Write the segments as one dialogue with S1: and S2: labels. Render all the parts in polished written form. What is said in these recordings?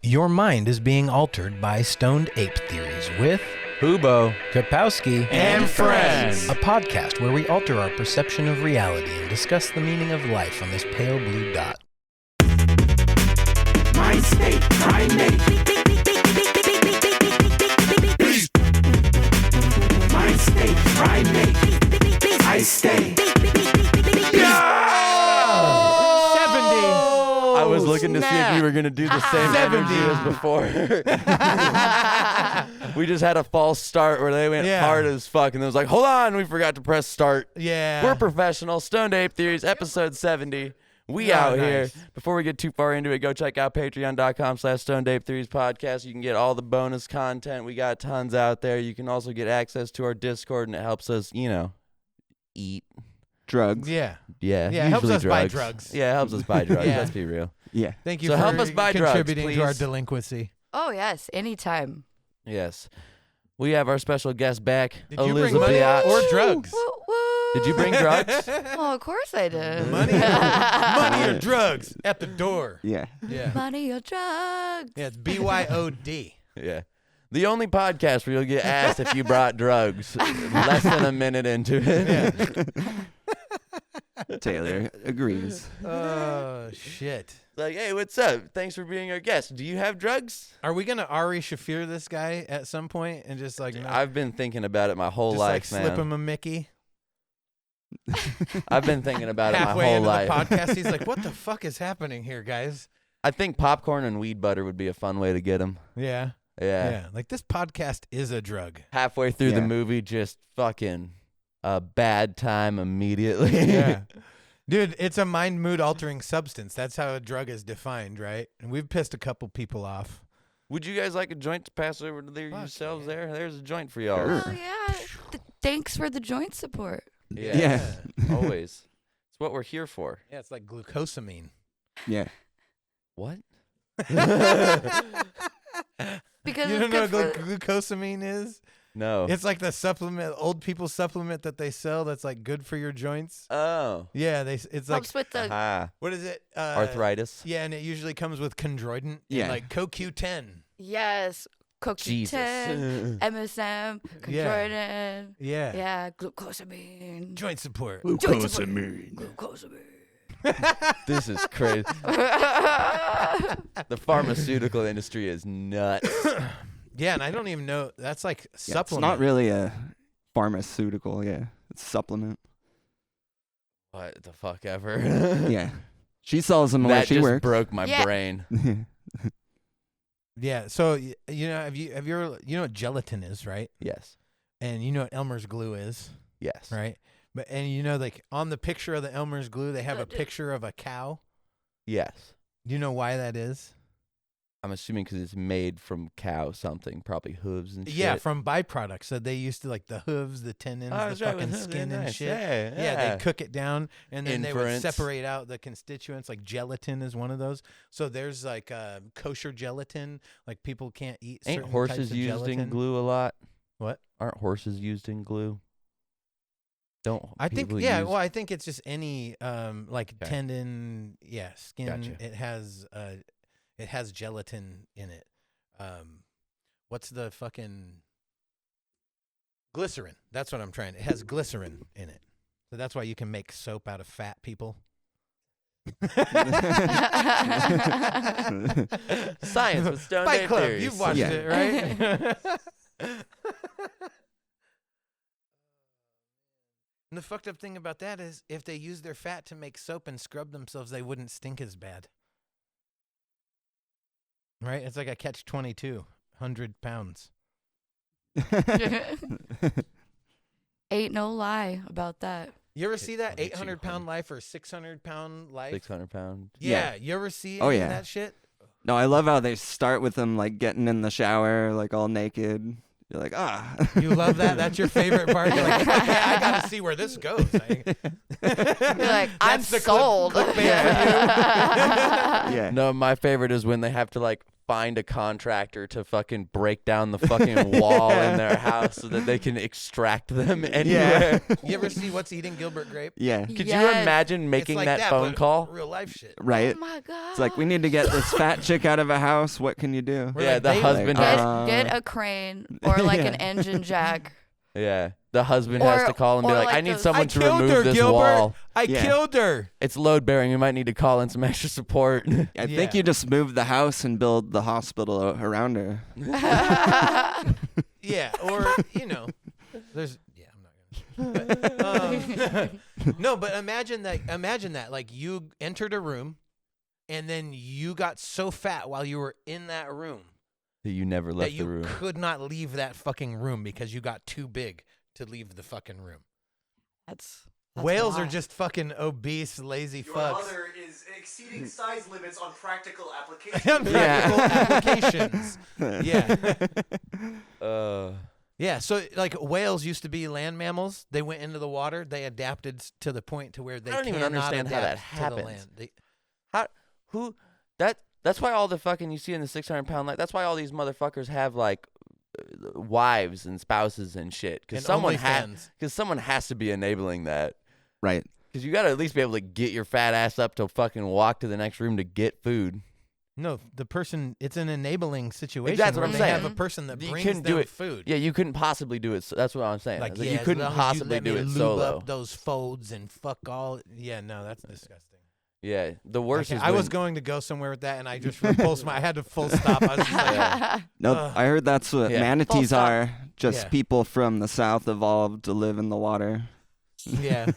S1: Your mind is being altered by stoned ape theories with
S2: Hubo,
S1: Kapowski,
S2: and friends.
S1: A podcast where we alter our perception of reality and discuss the meaning of life on this pale blue dot.
S3: My state, primate. My state, primate. I stay.
S2: I was looking to see if you were going to do the same energy as before. We just had a false start where they went hard as fuck, and it was like, hold on, we forgot to press start.
S1: Yeah.
S2: We're professional. Stoned Ape Theories, episode 70. We out here. Before we get too far into it, go check out patreon.com/Stoned Ape Theories podcast. You can get all the bonus content. We got tons out there. You can also get access to our Discord, and it helps us, eat.
S4: Drugs.
S1: Yeah.
S2: Yeah,
S1: it helps us buy drugs.
S2: Yeah, it helps us buy drugs.
S1: Yeah.
S2: Let's be real.
S4: Yeah.
S1: Thank you
S2: So
S1: for
S2: help us buy drugs,
S1: contributing to our
S2: please.
S1: delinquency.
S5: Oh, yes, anytime.
S2: Yes. We have our special guest back,
S1: Did you bring money
S2: Elizabitch.
S1: or drugs?
S5: Woo, woo.
S2: Did you bring drugs?
S5: Oh, of course I did.
S1: Money or drugs at the door.
S4: Yeah.
S1: Yeah.
S5: Money or drugs.
S1: Yeah, it's BYOD.
S2: Yeah. The only podcast where you'll get asked if you brought drugs less than a minute into it.
S1: Yeah.
S4: Taylor agrees.
S1: Oh, shit.
S2: Like, hey, what's up? Thanks for being our guest. Do you have drugs?
S1: Are we going to Ari Shafir this guy at some point and just like,
S2: I've been thinking about it my whole
S1: just
S2: life,
S1: like
S2: man.
S1: slip him a Mickey?
S2: I've been thinking about it my
S1: Halfway
S2: whole
S1: into
S2: life.
S1: the podcast, he's like, what the fuck is happening here, guys?
S2: I think popcorn and weed butter would be a fun way to get him.
S1: Yeah.
S2: Yeah.
S1: Like this podcast is a drug.
S2: Halfway through the
S4: Yeah.
S2: movie, just fucking a bad time immediately.
S1: Yeah. Dude, it's a mind mood altering substance. That's how a drug is defined, right? And we've pissed a couple people off.
S2: Would you guys like a joint to pass over to yourselves there? There's a joint for y'all.
S4: Sure.
S5: Oh, yeah. Thanks for the joint support.
S2: Yeah. Always. It's what we're here for.
S1: Yeah, it's like glucosamine.
S4: Yeah.
S2: What?
S5: Because
S1: You
S5: it's
S1: don't know
S5: good
S1: what glucosamine is?
S2: No.
S1: It's like the supplement, old people supplement that they sell that's like good for your joints.
S2: Oh.
S1: Yeah, it's like,
S5: helps with the
S2: Aha.
S1: what is it?
S2: Arthritis.
S1: Yeah, and it usually comes with chondroitin.
S4: Yeah.
S1: And like CoQ10.
S5: yes,
S2: Jesus.
S5: CoQ10, MSM,
S1: Yeah.
S5: chondroitin.
S1: Yeah.
S5: Yeah, glucosamine.
S1: Joint support.
S5: Glucosamine.
S2: This is crazy. The pharmaceutical industry is nuts.
S1: Yeah, and I don't even know. That's like
S4: Yeah, it's
S1: supplement.
S4: not really a pharmaceutical. Yeah. It's supplement.
S2: What the fuck ever?
S4: Yeah. She sells them where
S2: That
S4: she
S2: just
S4: works.
S2: broke my
S5: Yeah.
S2: brain.
S1: Yeah. So have you ever you know what gelatin is, right?
S2: Yes.
S1: And you know what Elmer's glue is,
S2: Yes.
S1: right? But like on the picture of the Elmer's glue, they have a picture of a cow.
S2: Yes.
S1: Do you know why that is?
S2: I'm assuming because it's made from cow something, probably hooves and shit.
S1: Yeah, from byproducts. So they used to like the hooves, the tendons,
S2: Oh,
S1: the
S2: that's right, with
S1: fucking
S2: hooves,
S1: skin
S2: yeah,
S1: and
S2: nice.
S1: shit.
S2: Yeah.
S1: They cook it down and then they would
S2: Inference.
S1: separate out the constituents. Like gelatin is one of those. So there's like kosher gelatin. Like people can't eat.
S2: Ain't
S1: certain
S2: horses
S1: types of
S2: used
S1: gelatin.
S2: in glue a lot?
S1: What?
S2: Aren't horses used in glue? Don't
S1: I think
S2: people
S1: yeah.
S2: use-
S1: Well, I think it's just any like
S2: Okay.
S1: tendon. Yeah, skin.
S2: Gotcha.
S1: It has gelatin in it. What's the fucking glycerin? That's what I'm trying. It has glycerin in it, so that's why you can make soap out of fat people.
S2: Science with Stoned
S1: Fight
S2: Ape
S1: Club.
S2: Theories.
S1: You've watched
S4: Yeah.
S1: it, right? And the fucked up thing about that is, if they use their fat to make soap and scrub themselves, they wouldn't stink as bad. Right? It's like a catch-22, 100 pounds.
S5: Ain't no lie about that.
S1: You ever see that
S2: Probably
S1: 800-pound life or 600-pound life?
S2: 600 pounds.
S1: Yeah, you ever see
S4: Oh,
S1: any of
S4: yeah.
S1: that shit?
S4: No, I love how they start with them like getting in the shower, like all naked. You're like,
S1: You love that? That's your favorite part? You're like, okay, I got to see where this goes.
S5: You're like, I'm
S1: That's the
S5: sold.
S1: clickbait for you.
S4: Yeah.
S2: No, my favorite is when they have to like find a contractor to fucking break down the fucking wall in their house so that they can extract them anywhere.
S1: You ever see What's Eating Gilbert Grape?
S4: Yeah.
S2: Could you imagine making
S1: it's like
S2: that phone
S1: but
S2: call?
S1: real life shit.
S4: Right.
S5: Oh my god.
S4: It's like, we need to get this fat chick out of a house. What can you do?
S1: We're
S2: Yeah,
S1: like,
S2: the
S1: they-
S2: husband
S4: like,
S2: has.
S5: Get a crane or like
S4: Yeah.
S5: an engine jack.
S2: Yeah, the husband has
S5: Or-
S2: to call and be
S5: or
S2: like,
S5: like
S2: "I need
S5: those-
S2: someone
S1: I
S2: to
S1: killed
S2: remove
S1: her,
S2: this
S1: Gilbert.
S2: wall.
S1: I
S4: Yeah.
S1: killed her.
S2: It's load bearing. We might need to call in some extra support."
S4: I
S1: Yeah.
S4: think you just move the house and build the hospital around her.
S1: Yeah, or there's I'm not gonna. No, but imagine that. Like you entered a room, and then you got so fat while you were in that room
S2: That you never left
S1: that
S2: the
S1: you
S2: room.
S1: could not leave that fucking room because you got too big to leave the fucking room.
S5: That's
S1: Whales are
S5: wild.
S1: just fucking obese, lazy fucks.
S6: is exceeding size limits on practical applications.
S1: On practical applications. Yeah. Yeah, so like whales used to be land mammals. They went into the water. They adapted to the point to where they
S2: I don't even
S1: cannot
S2: understand how that
S1: adapt to the
S2: happens.
S1: land.
S2: That's why all the fucking you see in the 600-pound life. That's why all these motherfuckers have like wives and spouses and shit. Because
S1: And
S2: someone has to be enabling that.
S4: Right.
S2: Because you got to at least be able to get your fat ass up to fucking walk to the next room to get food.
S1: No, the person, it's an enabling situation.
S2: That's what
S1: where
S2: I'm
S1: they
S2: saying.
S1: have a person that
S2: You
S1: brings
S2: couldn't
S1: them
S2: do it.
S1: food.
S2: Yeah, you couldn't possibly do it. That's what I'm saying.
S1: Like,
S2: Is that
S1: yeah,
S2: you
S1: as
S2: couldn't
S1: long as
S2: possibly
S1: let me
S2: do it
S1: lube
S2: solo.
S1: up those folds and fuck all. Yeah, no, that's disgusting.
S2: Yeah, the worst is
S1: I was
S2: when-
S1: going to go somewhere with that, and I just I had to full stop. I was just like,
S4: Nope. I heard that's what
S2: Yeah.
S4: manatees
S5: stop.
S4: are. Just
S1: Yeah.
S4: people from the south evolved to live in the water.
S1: yeah.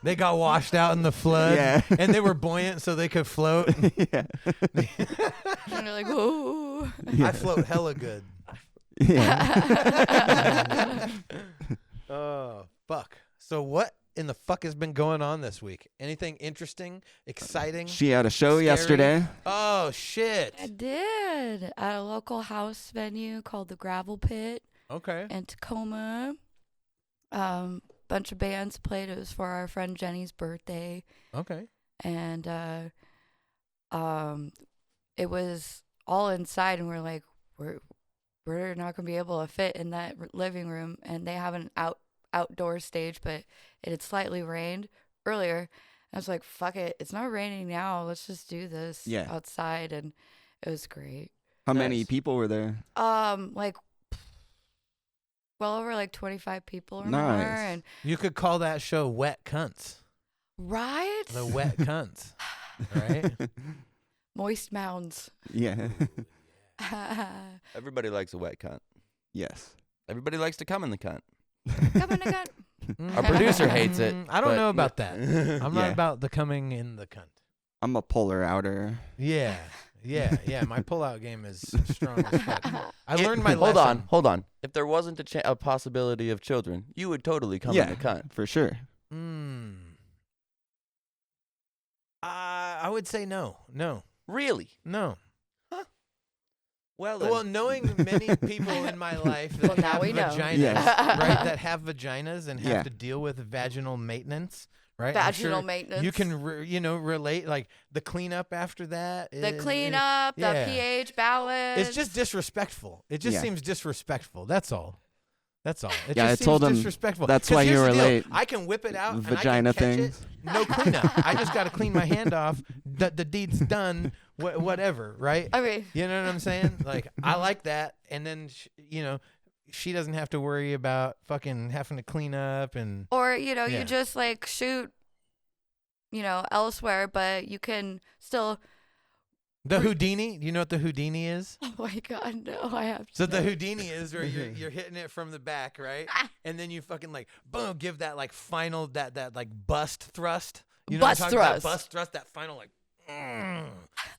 S1: They got washed out in the flood,
S4: Yeah.
S1: and they were buoyant so they could float.
S4: Yeah.
S5: And you're like, whoa.
S1: I float hella good.
S4: Yeah.
S1: Oh, fuck. So what in the fuck has been going on this week? Anything interesting, exciting?
S4: She had a show
S1: Scary.
S4: yesterday.
S1: Oh, shit.
S5: I did at a local house venue called the Gravel Pit
S1: Okay.
S5: in Tacoma. Bunch of bands played. It was for our friend Jenny's birthday,
S1: Okay.
S5: and it was all inside, and we're like, we're not gonna be able to fit in that living room, and they have an outdoor stage, but it had slightly rained earlier. I was like, fuck it, it's not raining now. Let's just do this outside, and it was great.
S4: How many
S2: Nice.
S4: people were there?
S5: Like well over like 25 people or
S4: Nice.
S5: more, and
S1: You could call that show Wet Cunts.
S5: right,
S1: The Wet Cunts. Right?
S5: moist mounds.
S4: Yeah.
S2: Everybody likes a wet cunt.
S4: Yes.
S2: Everybody likes to come in the cunt.
S5: Come on, I got.
S2: Our producer hates it.
S1: I don't
S2: but-
S1: know about that. I'm not
S4: Yeah.
S1: about the coming in the cunt.
S4: I'm a polar outer.
S1: Yeah. Yeah. My pullout game is strong as fuck. I learned my
S2: Hold
S1: lesson.
S2: on. If there wasn't a possibility of children, you would totally come in the cunt.
S4: for sure.
S1: I would say no. No.
S2: Really?
S1: No.
S2: Well, then.
S1: Well, knowing many people in my life that
S5: Well, now
S1: have
S5: we know.
S1: vaginas,
S4: Yeah.
S1: right? That have vaginas and have
S4: Yeah.
S1: to deal with vaginal maintenance, right? I'm
S5: Vaginal
S1: sure
S5: maintenance.
S1: You can, relate like the cleanup after that.
S5: The cleanup,
S1: yeah.
S5: the pH balance.
S1: It's just disrespectful. It just
S4: Yeah.
S1: seems disrespectful. That's all. It
S4: Yeah,
S1: just
S4: I told
S1: seems
S4: him
S1: disrespectful.
S4: that's
S1: 'Cause
S4: why
S1: here's
S4: you
S1: the
S4: were
S1: deal.
S4: late.
S1: I can whip it out
S4: Vagina
S1: and I can catch
S4: things.
S1: it. No cleanup. I just got to clean my hand off. The deed's done. Whatever, right?
S5: I mean,
S1: You know what I'm saying? Like, I like that. And then, she doesn't have to worry about fucking having to clean up and.
S5: or
S1: Yeah.
S5: you just like shoot, elsewhere, but you can still.
S1: The Houdini. You know what the Houdini is?
S5: Oh my God, no! I have.
S1: So the Houdini is where you're hitting it from the back, right? And then you fucking like boom, give that like final that like bust thrust. You know
S5: Bust
S1: what I'm talking
S5: thrust.
S1: about? Bust thrust, that final like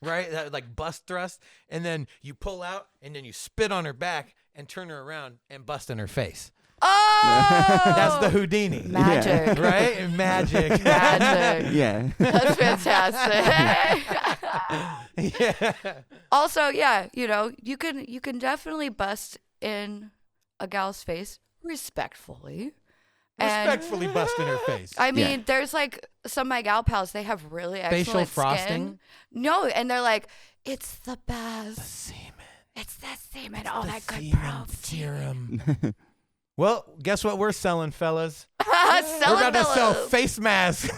S1: right? That like bust thrust. And then you pull out and then you spit on her back and turn her around and bust in her face.
S5: Oh,
S1: That's the Houdini.
S5: magic.
S1: Right? Magic.
S5: Magic.
S4: Yeah.
S5: That's fantastic.
S1: Yeah.
S5: Also, yeah, you can definitely bust in a gal's face respectfully. And
S1: Respectfully busting her face.
S5: I mean,
S4: Yeah.
S5: there's like some of my gal pals, they have really excellent
S1: Facial
S5: skin.
S1: frosting?
S5: No, and they're like, it's the best.
S1: Semen.
S5: It's the semen. Oh,
S1: The
S5: that good
S1: semen
S5: protein.
S1: serum. Well, guess what we're selling, fellas?
S5: Selling
S1: We're about to sell
S5: fellas.
S1: face masks.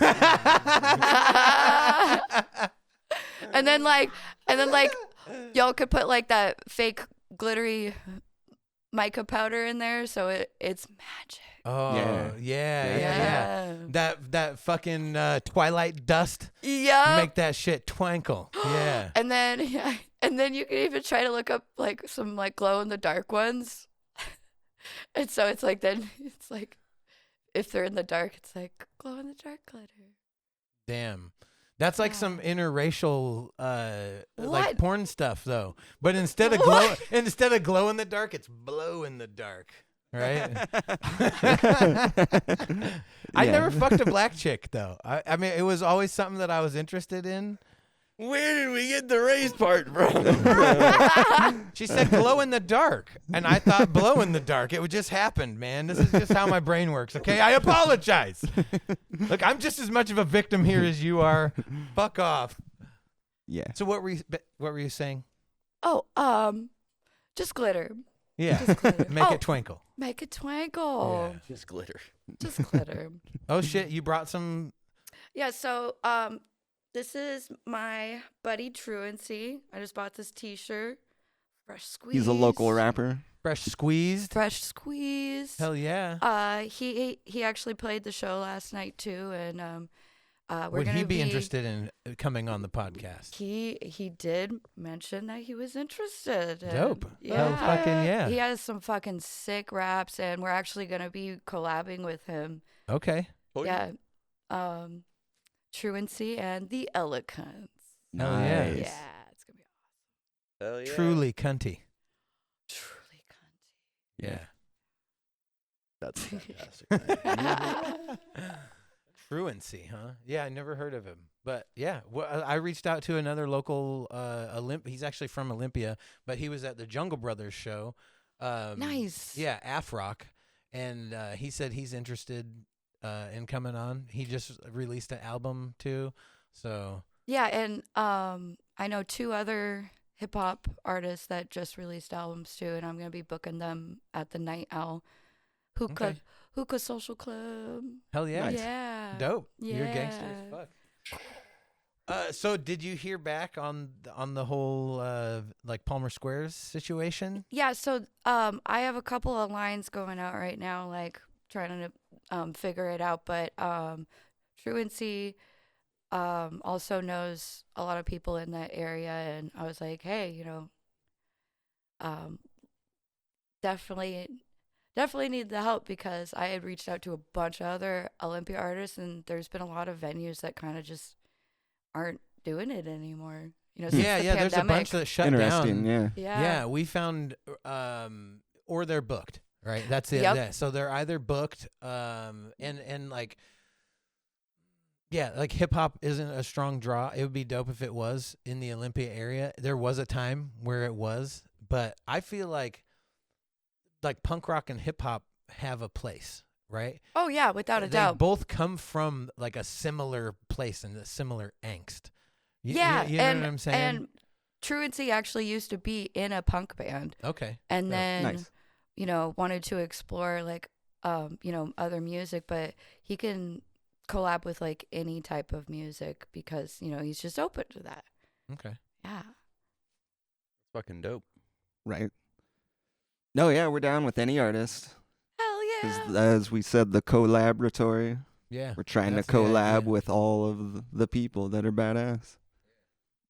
S5: and then like y'all could put like that fake glittery mica powder in there, so it's magic.
S1: Oh,
S4: Yeah.
S1: yeah. That fucking Twilight dust.
S5: Yeah.
S1: Make that shit twinkle. Yeah.
S5: And then you can even try to look up like some like glow in the dark ones. And so it's like if they're in the dark, it's like glow in the dark glitter.
S1: Damn. That's like some interracial like
S5: What?
S1: porn stuff though. But instead of glow in the dark, it's blow in the dark. Right? I
S4: Yeah.
S1: never fucked a black chick though. I mean it was always something that I was interested in.
S2: Where did we get the race part from?
S1: She said glow in the dark. And I thought blow in the dark. It would just happen, man. This is just how my brain works. Okay, I apologize. Look, I'm just as much of a victim here as you are. Fuck off.
S4: Yeah.
S1: So what were you saying?
S5: Oh, just glitter.
S1: Yeah.
S5: Just glitter.
S1: Make
S5: Oh.
S1: it twinkle.
S5: Make it twinkle.
S1: Yeah.
S2: Just glitter.
S5: Just glitter.
S1: Oh shit, you brought some.
S5: Yeah, so this is my buddy Truancy. I just bought this t-shirt. Fresh squeeze.
S4: He's a local rapper.
S1: Fresh squeezed.
S5: Fresh squeeze.
S1: Hell yeah.
S5: He actually played the show last night too, and we're
S1: Would
S5: gonna
S1: he be interested in coming on the podcast?
S5: He did mention that he was interested. and
S1: Dope.
S5: Yeah.
S1: Hell fucking yeah.
S5: He has some fucking sick raps, and we're actually gonna be collabing with him.
S1: Okay.
S5: Yeah. Truancy and the Eloquence.
S1: Hell yeah.
S4: Nice.
S5: Yeah, it's gonna be
S2: Hell yeah.
S1: Truly cunty.
S5: truly cunty.
S1: Yeah.
S2: That's fantastic.
S1: Truancy, huh? Yeah, I never heard of him. But yeah, I reached out to another local he's actually from Olympia, but he was at the Jungle Brothers show.
S5: Nice.
S1: Yeah, Afrock. And he said he's interested in coming on. He just released an album too. So
S5: Yeah, and I know 2 other hip hop artists that just released albums too, and I'm gonna be booking them at the Night Owl Hookah Social Club.
S1: hell yeah.
S5: Yeah.
S1: Dope. You're gangster as
S5: Yeah.
S1: fuck. So did you hear back on the whole like Palmer Squares situation?
S5: Yeah, so I have a couple of lines going out right now, like trying to figure it out, but Truancy also knows a lot of people in that area, and I was like, hey, definitely need the help, because I had reached out to a bunch of other Olympia artists, and there's been a lot of venues that kind of just aren't doing it anymore. Since
S1: Yeah,
S5: the
S1: yeah. There's a
S5: pandemic.
S1: bunch that shut
S4: Interesting.
S1: down.
S4: Yeah.
S1: Yeah, we found or they're booked, right? That's it.
S5: Yep.
S1: Yeah. So they're either booked and like yeah, like hip hop isn't a strong draw. It would be dope if it was in the Olympia area. There was a time where it was, but I feel like punk rock and hip hop have a place, right?
S5: Oh yeah, without a
S1: They
S5: doubt.
S1: both come from like a similar place and a similar angst.
S5: Yeah,
S1: you know what I'm saying?
S5: And Truancy actually used to be in a punk band,
S1: Okay.
S5: and then
S4: Nice.
S5: wanted to explore like other music, but he can collab with like any type of music because he's just open to that.
S1: Okay.
S5: Yeah.
S2: Fucking dope.
S4: Right. No, yeah, we're down with any artist.
S5: Hell
S4: 'Cause
S5: yeah.
S4: as we said, the collaboratory.
S1: Yeah.
S4: We're trying
S1: That's
S4: to
S1: the
S4: collab
S1: idea.
S4: with all of the people that are badass.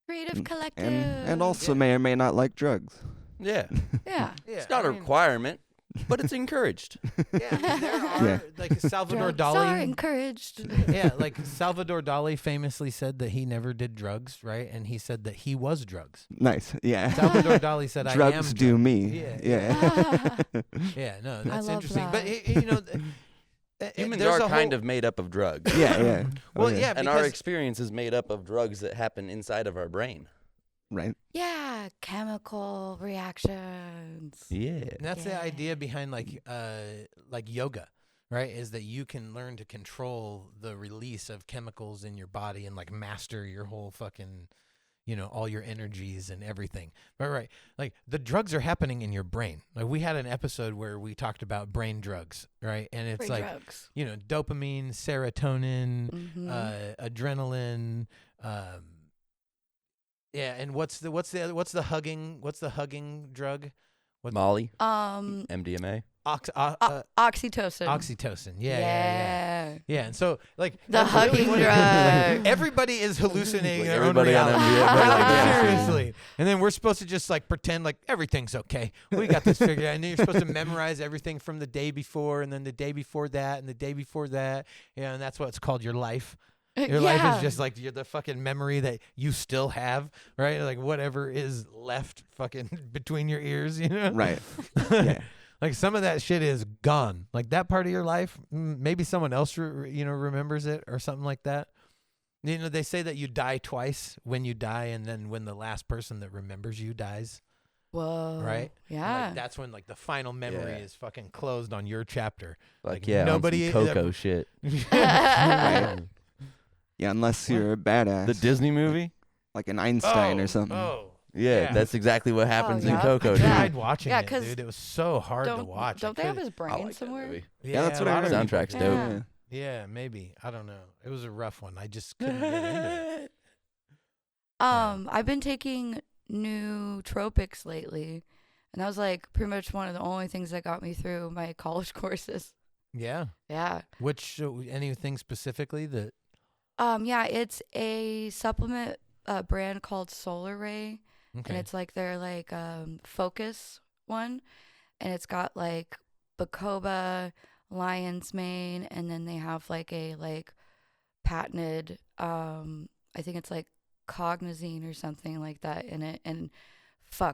S5: Creative
S4: And-
S5: collective.
S4: And also
S1: Yeah.
S4: may or may not like drugs.
S2: Yeah.
S5: Yeah.
S1: Yeah,
S2: It's not
S1: I
S2: a
S1: mean,
S2: requirement, but it's encouraged.
S1: Yeah, I mean, there are
S4: Yeah.
S1: like Salvador
S5: Drugs are
S1: Dali.
S5: encouraged.
S1: Yeah, like Salvador Dali famously said that he never did drugs, right? And he said that he was drugs.
S4: Nice. Yeah.
S1: Salvador Dali said, "I am
S4: drugs do
S1: drugs."
S4: me.
S1: Yeah,
S4: Yeah.
S1: Yeah, no,
S5: I
S1: that's
S5: love
S1: interesting. But
S5: that.
S2: Humans
S1: there's
S2: are
S1: a
S2: kind
S1: whole-
S2: of made up of drugs.
S4: Yeah. Yeah. Oh,
S1: Well, yeah,
S2: And our
S1: because
S2: experience is made up of drugs that happen inside of our brain.
S4: Right.
S5: Yeah, chemical reactions.
S2: Yeah.
S1: that's the
S5: Yeah.
S1: idea behind like yoga, right, is that you can learn to control the release of chemicals in your body and like master your whole fucking, all your energies and everything. But right, like the drugs are happening in your brain. Like we had an episode where we talked about brain drugs, right? And it's
S5: Brain
S1: like,
S5: drugs.
S1: Dopamine, serotonin, adrenaline, yeah. And what's the hugging drug?
S2: Molly. MDMA.
S5: Oxytocin.
S1: Oxytocin. Yeah. And so like
S5: The
S1: that's really
S5: hugging
S1: what it is.
S5: drug.
S1: Like, everybody is hallucinating
S2: Like
S1: their own
S2: everybody on
S1: reality.
S2: MDMA.
S1: Like, seriously. And then we're supposed to just like pretend like everything's okay. We got this figured out. And then you're supposed to memorize everything from the day before, and then the day before that, and the day before that. And that's what's called your life. Your life is just like the fucking memory that you still have, right? Like whatever is left fucking between your ears,
S4: Right. Yeah.
S1: Like some of that shit is gone. Like that part of your life, maybe someone else, remembers it or something like that. They say that you die twice when you die, and then when the last person that remembers you dies.
S5: Whoa.
S1: Right?
S5: Yeah.
S1: Like that's when like the final memory
S2: Yeah.
S1: is fucking closed on your chapter.
S2: Like
S1: nobody
S2: on some Coco shit.
S4: Right. Yeah, unless you're a badass.
S2: The Disney movie.
S4: Like an Einstein or something.
S1: Oh.
S2: Yeah, that's exactly what happens in
S5: yeah.
S2: Coco.
S1: I
S2: dude.
S1: tried watching
S5: Yeah,
S1: it,
S5: 'cause
S1: dude. It was so hard to watch.
S5: Don't they have his brain somewhere?
S4: Yeah, that's what
S1: a
S4: I
S1: lot of
S4: heard.
S1: people
S2: Soundtrack's
S1: do.
S2: dope.
S5: Yeah.
S1: Yeah, maybe. I don't know. It was a rough one. I just couldn't get into it.
S5: I've been taking nootropics lately, and that was like pretty much one of the only things that got me through my college courses.
S1: Yeah.
S5: Yeah.
S1: Which anything specifically that?
S5: Yeah, it's a supplement brand called Solar Ray,
S1: Okay.
S5: and it's like their like focus one, and it's got like bacopa, lion's mane, and then they have like a patented I think it's like cognizine or something like that in it, and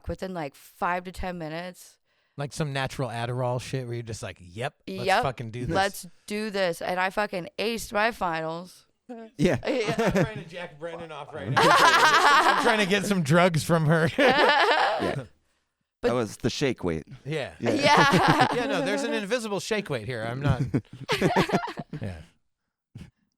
S5: within like 5 to 10 minutes.
S1: Like some natural Adderall shit where you're just like, let's fucking do this.
S5: Let's do this. And I fucking aced my finals.
S4: Yeah.
S1: I'm trying to jack Brendan off right now. I'm trying to get some drugs from her.
S4: Yeah. That was the shake weight.
S1: Yeah.
S5: Yeah.
S1: Yeah, no, there's an invisible shake weight here. I'm not. Yeah.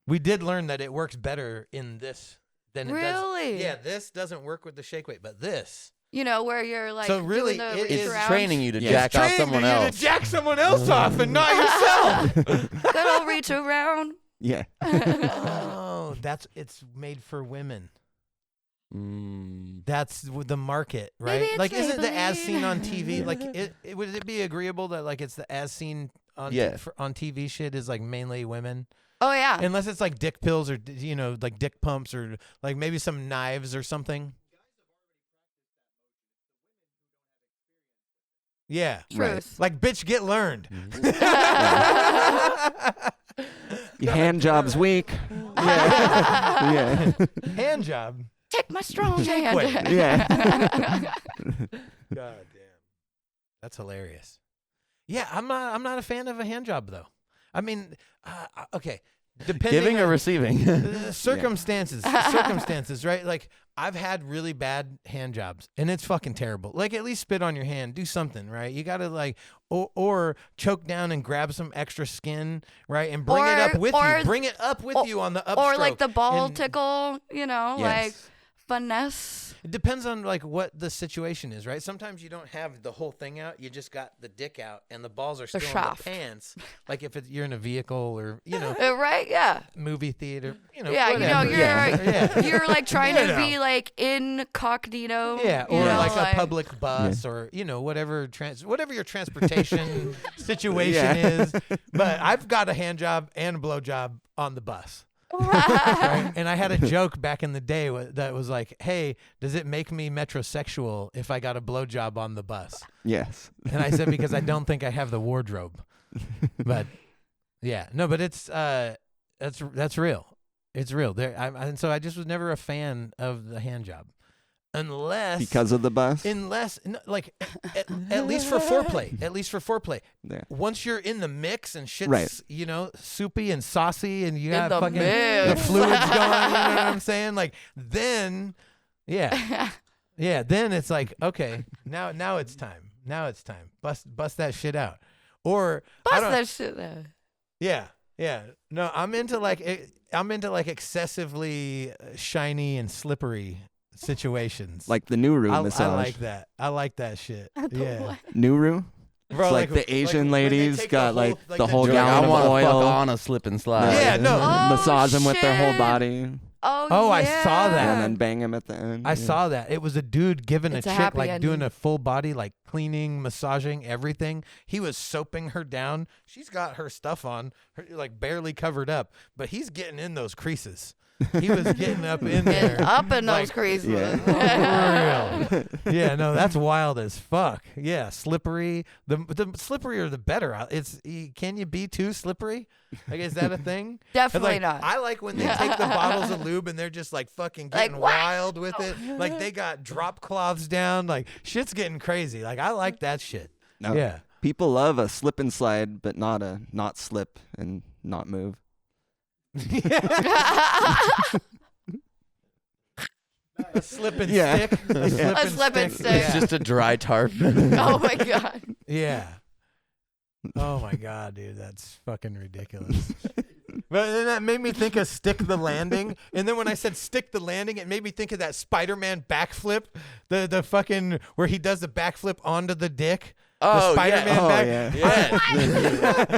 S1: We did learn that it works better in this than it does.
S5: Really?
S1: Yeah, this doesn't work with the shake weight, but this.
S5: Where you're like
S1: So really,
S5: doing the
S1: it
S5: reach
S1: is
S2: It's
S5: around.
S2: training you to
S4: Yeah.
S2: jack off
S1: Trained
S2: someone
S1: you
S2: else.
S1: to jack someone else off and not yourself.
S5: Good old reach around.
S4: Yeah.
S1: Oh, it's made for women.
S2: Mm.
S1: That's the market, right?
S5: Maybe it's
S1: Like, isn't the as seen on TV?
S5: Maybelline.
S1: Like, would it be agreeable that like it's the as seen on
S2: Yeah.
S1: on TV shit is like mainly women,
S5: Oh yeah.
S1: unless it's like dick pills or like dick pumps or like maybe some knives or something. Yeah,
S5: Truth.
S1: like bitch, get learned.
S4: Your hand job's weak. Yeah. Yeah.
S1: Hand job.
S5: Take my strong hand.
S1: weight.
S4: Yeah.
S1: God damn, that's hilarious. Yeah, I'm not a fan of a hand job though. I mean, okay, depending
S2: Giving or
S1: on
S2: receiving?
S1: circumstances, right? Like I've had really bad hand jobs, and it's fucking terrible. Like at least spit on your hand, do something, right? You gotta like, or choke down and grab some extra skin, right, and bring it up with you. Bring it up with you on the upstroke.
S5: Or like the ball
S1: and-
S5: tickle, like
S4: Yes.
S5: finesse.
S1: It depends on like what the situation is, right? Sometimes you don't have the whole thing out; you just got the dick out, and the balls are still in the
S5: shaft.
S1: pants. Like if you're in a vehicle or
S5: Right? Yeah.
S1: movie theater,
S5: Yeah,
S1: whatever.
S5: you're
S1: Yeah.
S5: you're like trying
S1: You
S5: to
S1: know.
S5: be like incognito.
S1: Yeah, or
S5: you know,
S1: like a public bus, or whatever your transportation situation is. But I've got a hand job and a blow job on the bus. Right? And I had a joke back in the day that was like, "Hey, does it make me metrosexual if I got a blow job on the bus?"
S4: Yes.
S1: And I said because I don't think I have the wardrobe. But yeah, no, but it's that's real. It's real. And so I just was never a fan of the hand job. Unless
S4: Because of the bus?
S1: at least for foreplay. At least for foreplay.
S4: Yeah.
S1: Once you're in the mix and shit's
S4: Right.
S1: soupy and saucy and you got
S5: the
S1: fucking
S5: mix.
S1: the fluids going, you know what I'm saying? Like then then it's like, okay, now it's time. Now it's time. Bust that shit out. Or I
S5: Bust
S1: don't-
S5: that shit out.
S1: Yeah. No, I'm into like excessively shiny and slippery situations.
S4: Like the Nuru massage.
S1: I like that. I like that shit. Yeah.
S4: Nuru?
S1: Bro,
S4: It's like the Asian
S1: when they
S4: ladies
S1: take
S4: got like the whole
S2: You're like,
S4: gallon
S2: I
S4: of
S2: want to
S4: oil.
S2: fuck on a slip and slide.
S1: Yeah, no.
S4: Massage them with their whole
S5: shit.
S4: body.
S5: Oh,
S1: I
S5: yeah.
S1: saw that.
S4: And then bang them at the end.
S1: I saw that. It was a dude giving
S5: It's
S1: a
S5: a
S1: chick
S5: happy
S1: like doing
S5: ending.
S1: a full body, like cleaning, massaging, everything. He was soaping her down. She's got her stuff on, like barely covered up, but he's getting in those creases. He was getting up in there.
S5: Up in those
S1: like,
S5: creases.
S4: Yeah.
S1: For real. Yeah, no, that's wild as fuck. Yeah, slippery. The slipperier the better. Can you be too slippery? Like, is that a thing?
S5: Definitely
S1: Like,
S5: not.
S1: I like when they take the bottles of lube and they're just like fucking
S5: Like,
S1: getting
S5: what?
S1: wild with it. Like they got drop cloths down. Like shit's getting crazy. Like I like that shit.
S4: No,
S1: Yeah.
S4: People love a slip and slide, but not a not slip and not move.
S1: A slip and
S4: Yeah.
S1: stick. A
S5: slip and stick.
S2: It's just a dry tarp.
S5: Oh my god.
S1: Yeah. Oh my god, dude, that's fucking ridiculous. But then that made me think of stick the landing, and then when I said stick the landing, it made me think of that Spider-Man backflip, the fucking where he does the backflip onto the dick.
S2: Oh,
S1: the Spider-Man
S2: yeah.
S4: Oh,
S1: back.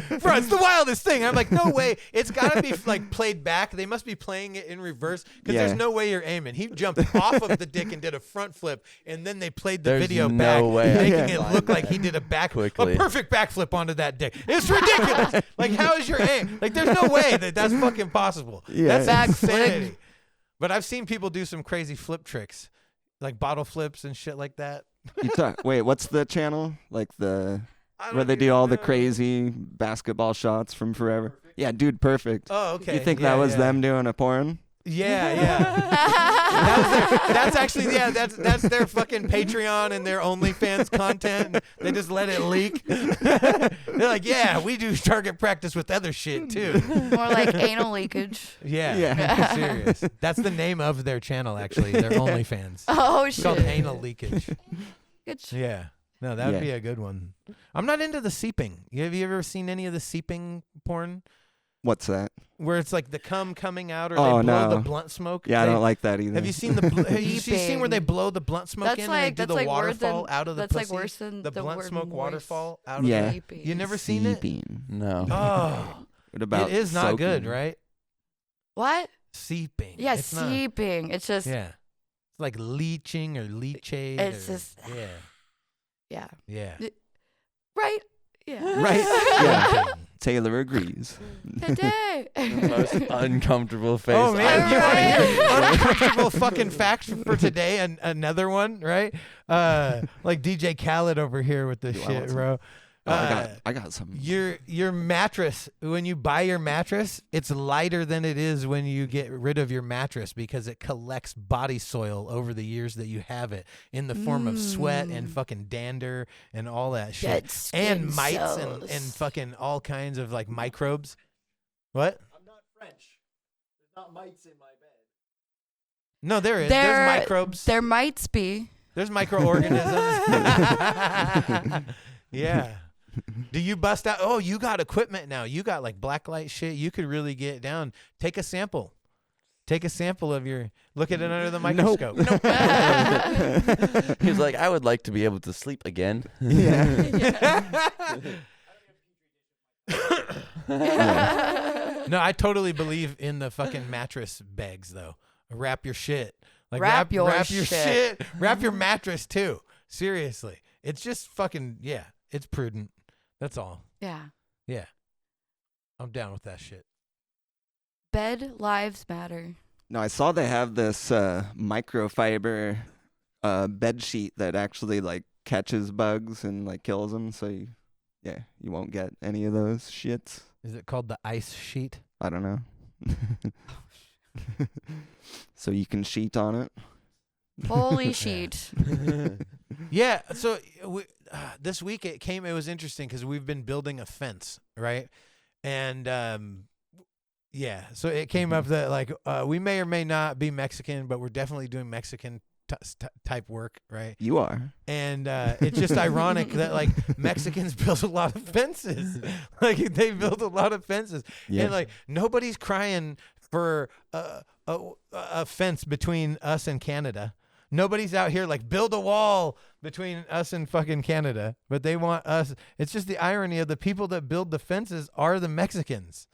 S4: yeah.
S1: Bro, it's the wildest thing. I'm like, no way. It's got to be like played back. They must be playing it in reverse because
S4: Yeah.
S1: there's no way you're aiming. He jumped off of the dick and did a front flip, and then they played the
S2: There's
S1: video
S2: no
S1: back,
S2: way I
S1: making
S2: can
S1: it look like he did a
S2: quickly.
S1: perfect backflip onto that dick. It's ridiculous. Like, how is your aim? Like, there's no way that's fucking possible.
S4: Yeah.
S1: That's
S5: Backflip.
S1: insanity. But I've seen people do some crazy flip tricks, like bottle flips and shit like that.
S4: Wait, what's the channel? Like
S1: I
S4: where
S1: don't
S4: they do
S1: even
S4: all the
S1: know.
S4: crazy basketball shots from forever? Yeah, Dude Perfect.
S1: Oh, okay.
S4: You think
S1: Yeah,
S4: that was
S1: yeah.
S4: them doing a porn?
S1: Yeah. That's actually that's their fucking Patreon and their OnlyFans content. They just let it leak. They're like, yeah, we do target practice with other shit too.
S5: More like anal leakage.
S1: Yeah,
S4: Yeah.
S1: serious. That's the name of their channel actually. Their OnlyFans.
S5: Oh
S1: It's called
S5: shit.
S1: anal leakage.
S5: Good sh-
S1: Yeah. No, that would
S4: Yeah.
S1: be a good one. I'm not into the seeping. Have you ever seen any of the seeping porn?
S4: What's that?
S1: Where it's like the cum coming out or
S4: Oh,
S1: they blow the
S4: no.
S1: blunt smoke?
S4: Yeah, I
S1: They-
S4: don't like that either.
S1: Have you seen have you seen where they blow the blunt smoke
S5: That's
S1: in
S5: like
S1: and they do
S5: that's
S1: the
S5: like worse
S1: waterfall
S5: than
S1: out of the
S5: that's
S1: pussy?
S5: like worse than
S1: the blunt
S5: word
S1: smoke
S5: moist.
S1: waterfall out of
S4: Yeah.
S1: the You never seen it?
S4: Seeping.
S2: No.
S1: Oh,
S4: What about
S1: it is not good,
S4: soaking?
S1: right?
S5: What?
S1: Seeping.
S5: Yeah,
S1: It's not-
S5: seeping. It's just
S1: Yeah. It's like leeching or leachate.
S5: It's
S1: or-
S5: just-
S1: yeah.
S5: yeah.
S1: Yeah.
S5: Right. Yeah.
S4: Right. Yeah.
S1: Seeping.
S4: Taylor agrees.
S5: Today.
S2: Most uncomfortable face.
S1: Oh man,
S2: I've
S1: you want to
S5: Alright.
S1: hear uncomfortable fucking fact for today? And another one, right? Like DJ Khaled over here with the
S4: Do I
S1: shit,
S4: want some?
S1: bro.
S4: Oh, I got some.
S1: Your mattress, when you buy your mattress, it's lighter than it is when you get rid of your mattress because it collects body soil over the years that you have it in the form of sweat and fucking dander and all that shit.
S5: Dead skin
S1: And mites and
S5: cells.
S1: fucking all kinds of like microbes. What?
S6: I'm not French. There's not mites in my bed.
S1: No, there is.
S5: There-
S1: There's microbes.
S5: There might be.
S1: There's microorganisms. Yeah. Do you bust out? Oh, you got equipment now. You got like blacklight shit. You could really get down. Take a sample. Take a sample of your. Look at it under the microscope. Nope.
S2: He's like, I would like to be able to sleep again.
S4: Yeah.
S1: No, I totally believe in the fucking mattress bags though. Wrap your shit. Like
S5: Wrap your
S1: shit. Wrap your mattress too. Seriously. It's just fucking it's prudent. That's all.
S5: Yeah.
S1: Yeah. I'm down with that shit.
S5: Bed lives matter.
S4: No, I saw they have this microfiber bed sheet that actually like catches bugs and like kills them. So you won't get any of those shits.
S1: Is it called the ice sheet?
S4: I don't know. So you can sheet on it.
S5: Holy sheet.
S1: Yeah. So this week it was interesting because we've been building a fence, right? And so it came up that like we may or may not be Mexican, but we're definitely doing Mexican type work, right?
S4: You are.
S1: And it's just ironic that like Mexicans build a lot of fences. Like they build a lot of fences, and like nobody's crying for a fence between us and Canada. Nobody's out here like build a wall between us and fucking Canada, but they want us. It's just the irony of the people that build the fences are the Mexicans.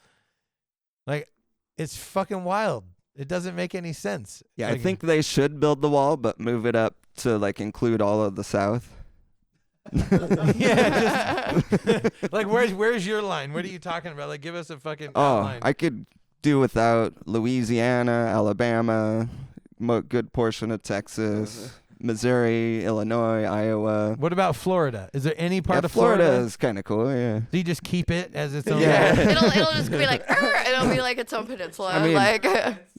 S1: Like, it's fucking wild. It doesn't make any sense.
S4: Yeah,
S1: like,
S4: I think they should build the wall, but move it up to like include all of the South.
S1: Yeah, just, like where's your line? What are you talking about? Like, give us a fucking outline.
S4: I could do without Louisiana, Alabama, good portion of Texas, Missouri, Illinois, Iowa.
S1: What about Florida? Is there any part of
S4: Florida
S1: Florida?
S4: is kind of cool, yeah.
S1: Do you just keep it as its own?
S4: Yeah.
S5: It'll just be like, it'll be like its own peninsula.
S4: I mean,
S5: like,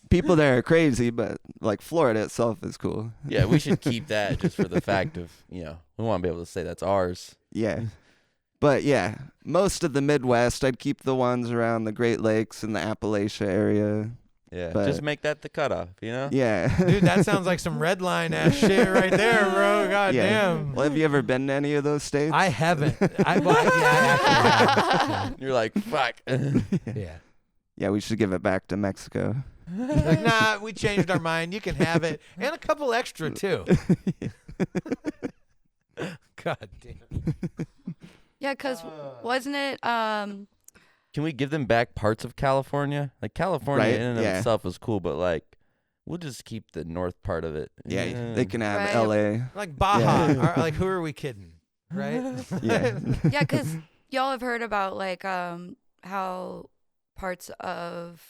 S4: people there are crazy, but like Florida itself is cool.
S2: Yeah, we should keep that just for the fact of, we want to be able to say that's ours.
S4: Yeah. But yeah, most of the Midwest, I'd keep the ones around the Great Lakes and the Appalachia area.
S2: Yeah,
S4: But-
S2: just make that the cutoff,
S4: Yeah.
S1: Dude, that sounds like some red line ass shit right there, bro. God damn.
S4: Well, have you ever been to any of those states?
S1: I haven't. I actually
S2: You're like, fuck.
S1: have. Yeah.
S4: Yeah, we should give it back to Mexico.
S1: Like, nah, we changed our mind. You can have it. And a couple extra, too. God damn.
S5: yeah, because wasn't it?
S2: Can we give them back parts of California? Like, California
S4: Right,
S2: in and of
S4: yeah.
S2: itself is cool, but like, we'll just keep the north part of it.
S4: Yeah, they can have
S5: Right.
S4: L.A.
S1: Like Baja.
S4: Yeah.
S1: Like, who are we kidding? Right?
S4: Yeah.
S5: Yeah, because y'all have heard about like how parts of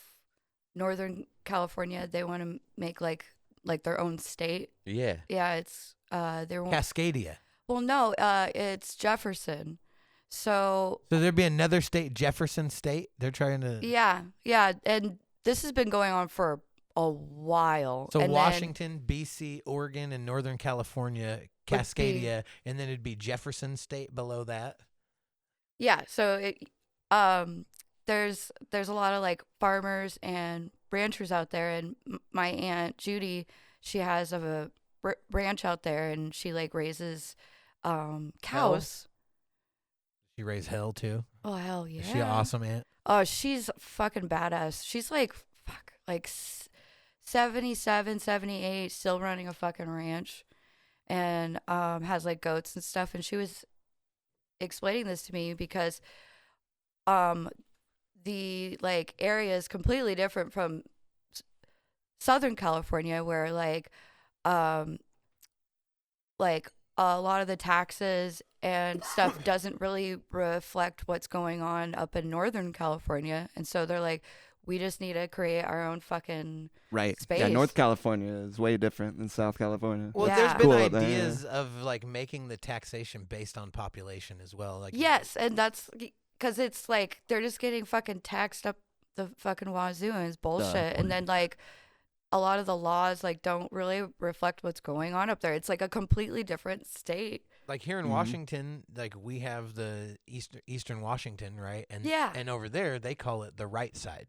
S5: Northern California they want to make like their own state.
S2: Yeah.
S5: Yeah, it's they won't.
S1: Cascadia.
S5: Well, no, it's Jefferson. So
S1: So there'd be another state, Jefferson State? They're trying to...
S5: yeah, and this has been going on for a while.
S1: So
S5: and
S1: Washington, B.C., Oregon, and Northern California,
S5: Would
S1: Cascadia, and then it'd be Jefferson State below that.
S5: Yeah, so it there's a lot of like farmers and ranchers out there, and my aunt Judy, she has a ranch out there, and she like raises cows.
S1: She raised hell, too.
S5: Oh hell yeah!
S1: Is she an awesome aunt?
S5: Oh, she's fucking badass. She's like 77, 78, still running a fucking ranch, and has like goats and stuff. And she was explaining this to me because the like area is completely different from Southern California, where like a lot of the taxes and stuff doesn't really reflect what's going on up in Northern California. And so they're like, we just need to create our own fucking
S4: Right.
S5: space.
S4: Yeah, North California is way different than South California.
S1: Well,
S5: Yeah.
S1: there's been
S4: Cool up there,
S1: ideas of like making the taxation based on population as well. Like
S5: Yes, and that's because it's like they're just getting fucking taxed up the fucking wazoo, and it's bullshit. And then like a lot of the laws like don't really reflect what's going on up there. It's like a completely different state.
S1: Like here in Washington, like we have the Eastern Washington, right? And
S5: Yeah.
S1: and over there they call it the right side.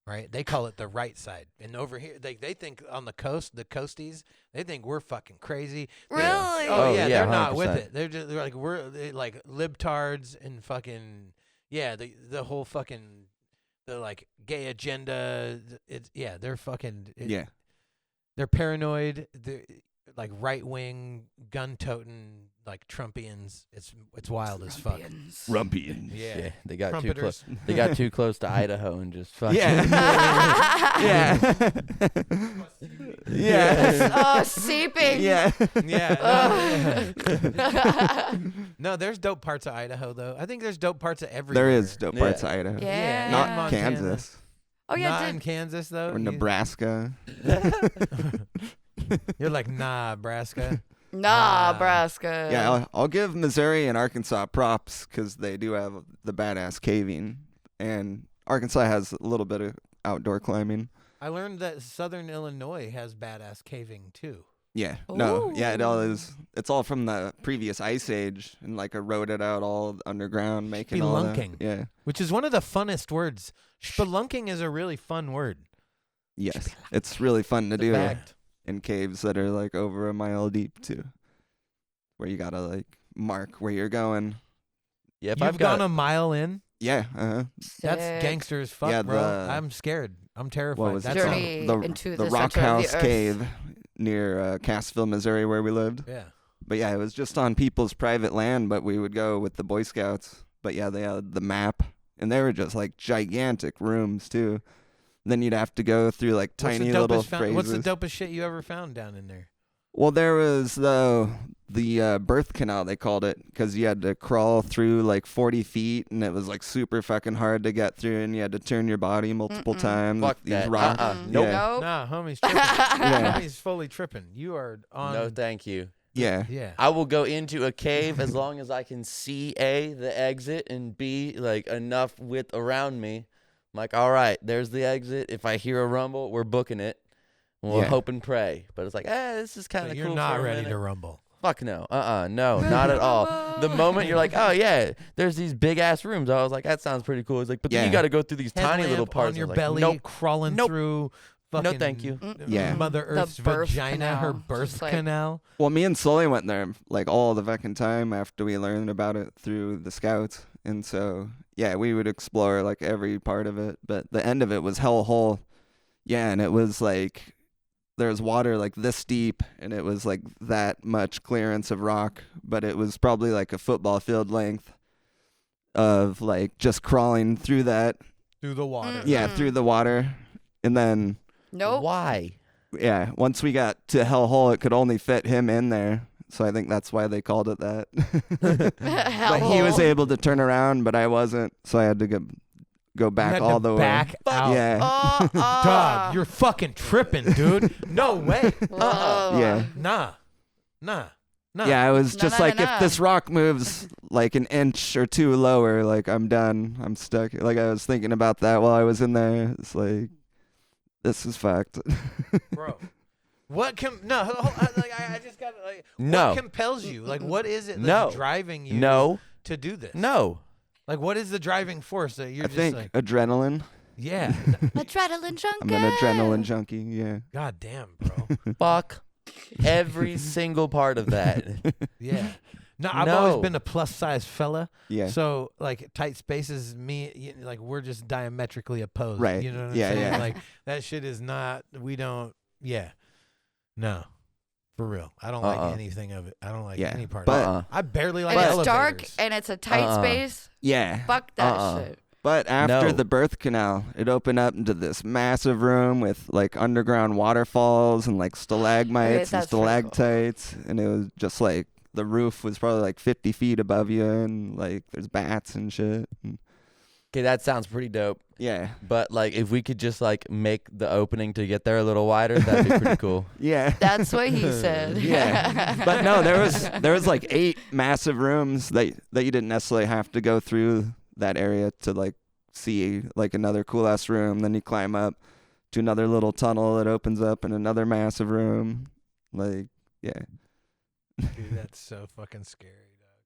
S1: Right? They call it the right side. And over here they think on the coast, the coasties, they think we're fucking crazy.
S5: Really?
S1: Oh yeah,
S2: yeah,
S1: they're not with
S2: 100%.
S1: it. They're like they like libtards and fucking the whole fucking the like gay agenda. They're fucking they're paranoid. They're like right wing gun toting like Trumpians. It's wild as fuck.
S4: Rumpian.
S1: Yeah.
S2: They got too close.
S1: Trumpeters.
S2: They got too close to Idaho and just fucking.
S4: Yeah. Yeah.
S5: Oh, seeping.
S4: Yeah.
S1: No, there's dope parts of Idaho though. I think there's dope parts of everywhere.
S4: There is dope parts
S2: Yeah.
S4: of Idaho.
S5: Yeah.
S4: Not
S1: Montana.
S4: Kansas
S5: Oh yeah,
S1: Not in Kansas though.
S4: or Nebraska.
S1: You're like, nah, Nebraska.
S5: Nebraska.
S4: Yeah, I'll give Missouri and Arkansas props because they do have the badass caving, and Arkansas has a little bit of outdoor climbing.
S1: I learned that Southern Illinois has badass caving too.
S4: Yeah, no, yeah, it all
S5: Ooh.
S4: is. It's all from the previous ice age, and like eroded out all underground, making all that.
S1: Spelunking.
S4: Yeah,
S1: Which is one of the funnest words. Spelunking is a really fun word.
S4: yes, it's really fun to
S1: The
S4: do.
S1: fact.
S4: in caves that are like over a mile deep too, where you gotta like mark where you're going.
S2: Yeah, if
S1: You've
S2: I've got
S1: gone a mile in.
S4: Yeah,
S1: That's
S5: Sick.
S1: gangster as fuck,
S4: Yeah,
S1: bro. I'm scared. I'm terrified.
S4: what was
S1: That's
S4: it?
S1: all.
S5: Journey into
S4: the
S5: the
S4: Rock
S5: center of the
S4: House
S5: earth.
S4: Cave near Cassville, Missouri, where we lived.
S1: Yeah.
S4: But yeah, it was just on people's private land, but we would go with the Boy Scouts. But yeah, they had the map, and they were just like gigantic rooms too. Then you'd have to go through like tiny little phrases.
S1: What's the dopest shit you ever found down in there?
S4: Well, there was the birth canal, they called it, because you had to crawl through like 40 feet, and it was like super fucking hard to get through, and you had to turn your body multiple times.
S2: Fuck
S4: These
S2: that.
S4: rocks.
S2: Nope.
S4: Yeah.
S5: Nope.
S1: Nah, homie's tripping.
S4: Yeah.
S1: Homie's fully tripping. You are on.
S2: no, thank you.
S4: Yeah.
S1: Yeah.
S2: I will go into a cave as long as I can see A, the exit, and B, like enough width around me. I'm like, all right, there's the exit. If I hear a rumble, we're booking it. We'll
S4: Yeah.
S2: hope and pray. But it's like, this is kind
S1: So
S2: of
S1: you're
S2: cool.
S1: not
S2: for a
S1: ready
S2: minute.
S1: to rumble.
S2: Fuck no. No, not at all. The moment you're like, oh yeah, there's these big ass rooms. I was like, that sounds pretty cool. It's like, but then you
S4: Yeah.
S2: got to go through these tiny
S1: Headlamp
S2: little parts.
S1: on your
S2: I was like,
S1: belly,
S2: nope.
S1: crawling
S2: Nope.
S1: through. Fucking,
S2: thank you.
S4: Yeah.
S1: Mother
S5: The
S1: Earth's
S5: birth
S1: vagina, her
S5: canal.
S1: birth
S5: Just like-
S1: canal.
S4: Well, me and Sully went there like all the fucking time after we learned about it through the Scouts. And so, yeah, we would explore like every part of it. But the end of it was hell hole. Yeah, and it was like there was water like this deep, and it was like that much clearance of rock. But it was probably like a football field length of like just crawling through that.
S1: Through the water.
S4: Yeah, through the water. And then,
S5: Nope.
S2: Why?
S4: yeah, once we got to hell hole, it could only fit him in there. So I think that's why they called it that. But he was able to turn around, but I wasn't. So I had to go
S1: You
S4: back
S1: had
S4: all
S1: to
S4: the
S1: back
S4: way.
S1: out.
S4: Yeah.
S1: Dog, you're fucking tripping, dude. No way.
S4: Yeah.
S1: Nah.
S4: Yeah, I was
S5: No,
S4: just
S5: no,
S4: like,
S5: no,
S4: if
S5: no.
S4: this rock moves like an inch or two lower, like I'm done. I'm stuck. Like I was thinking about that while I was in there. It's like, this is fucked.
S1: Bro. What I just got like
S2: No.
S1: what compels you? Like what is it that's
S2: No.
S1: driving you
S2: No.
S1: to do this?
S2: No.
S1: Like what is the driving force that you're
S4: I
S1: just
S4: think
S1: like
S4: adrenaline.
S1: yeah.
S5: Adrenaline junkie.
S4: I'm an adrenaline junkie. Yeah.
S1: God damn, bro.
S2: Fuck every single part of that.
S1: Yeah. No, I've
S2: No.
S1: always been a plus size fella.
S4: Yeah.
S1: So like tight spaces, like we're just diametrically opposed.
S4: Right.
S1: You know what I'm
S4: Yeah,
S1: saying?
S4: yeah.
S1: Like that shit is not. We don't. Yeah. No. For real. I don't like anything of it. I don't like
S4: Yeah.
S1: any part
S4: But-
S1: of it. I barely like
S5: And it's
S1: elevators.
S5: dark and it's a tight space.
S4: Yeah.
S5: Fuck that shit.
S4: But after
S2: No.
S4: the birth canal, it opened up into this massive room with like underground waterfalls and like stalagmites and
S5: that's pretty cool.
S4: stalactites. And it was just like the roof was probably like 50 feet above you, and like there's bats and shit. And,
S2: Okay, that sounds pretty dope.
S4: yeah.
S2: But like, if we could just like make the opening to get there a little wider, that'd be pretty cool.
S4: Yeah.
S5: That's what he said.
S4: Yeah. But no, there was like 8 massive rooms that you didn't necessarily have to go through that area to like see like another cool ass room. Then you climb up to another little tunnel that opens up in another massive room. Like, yeah.
S1: Dude, that's so fucking scary.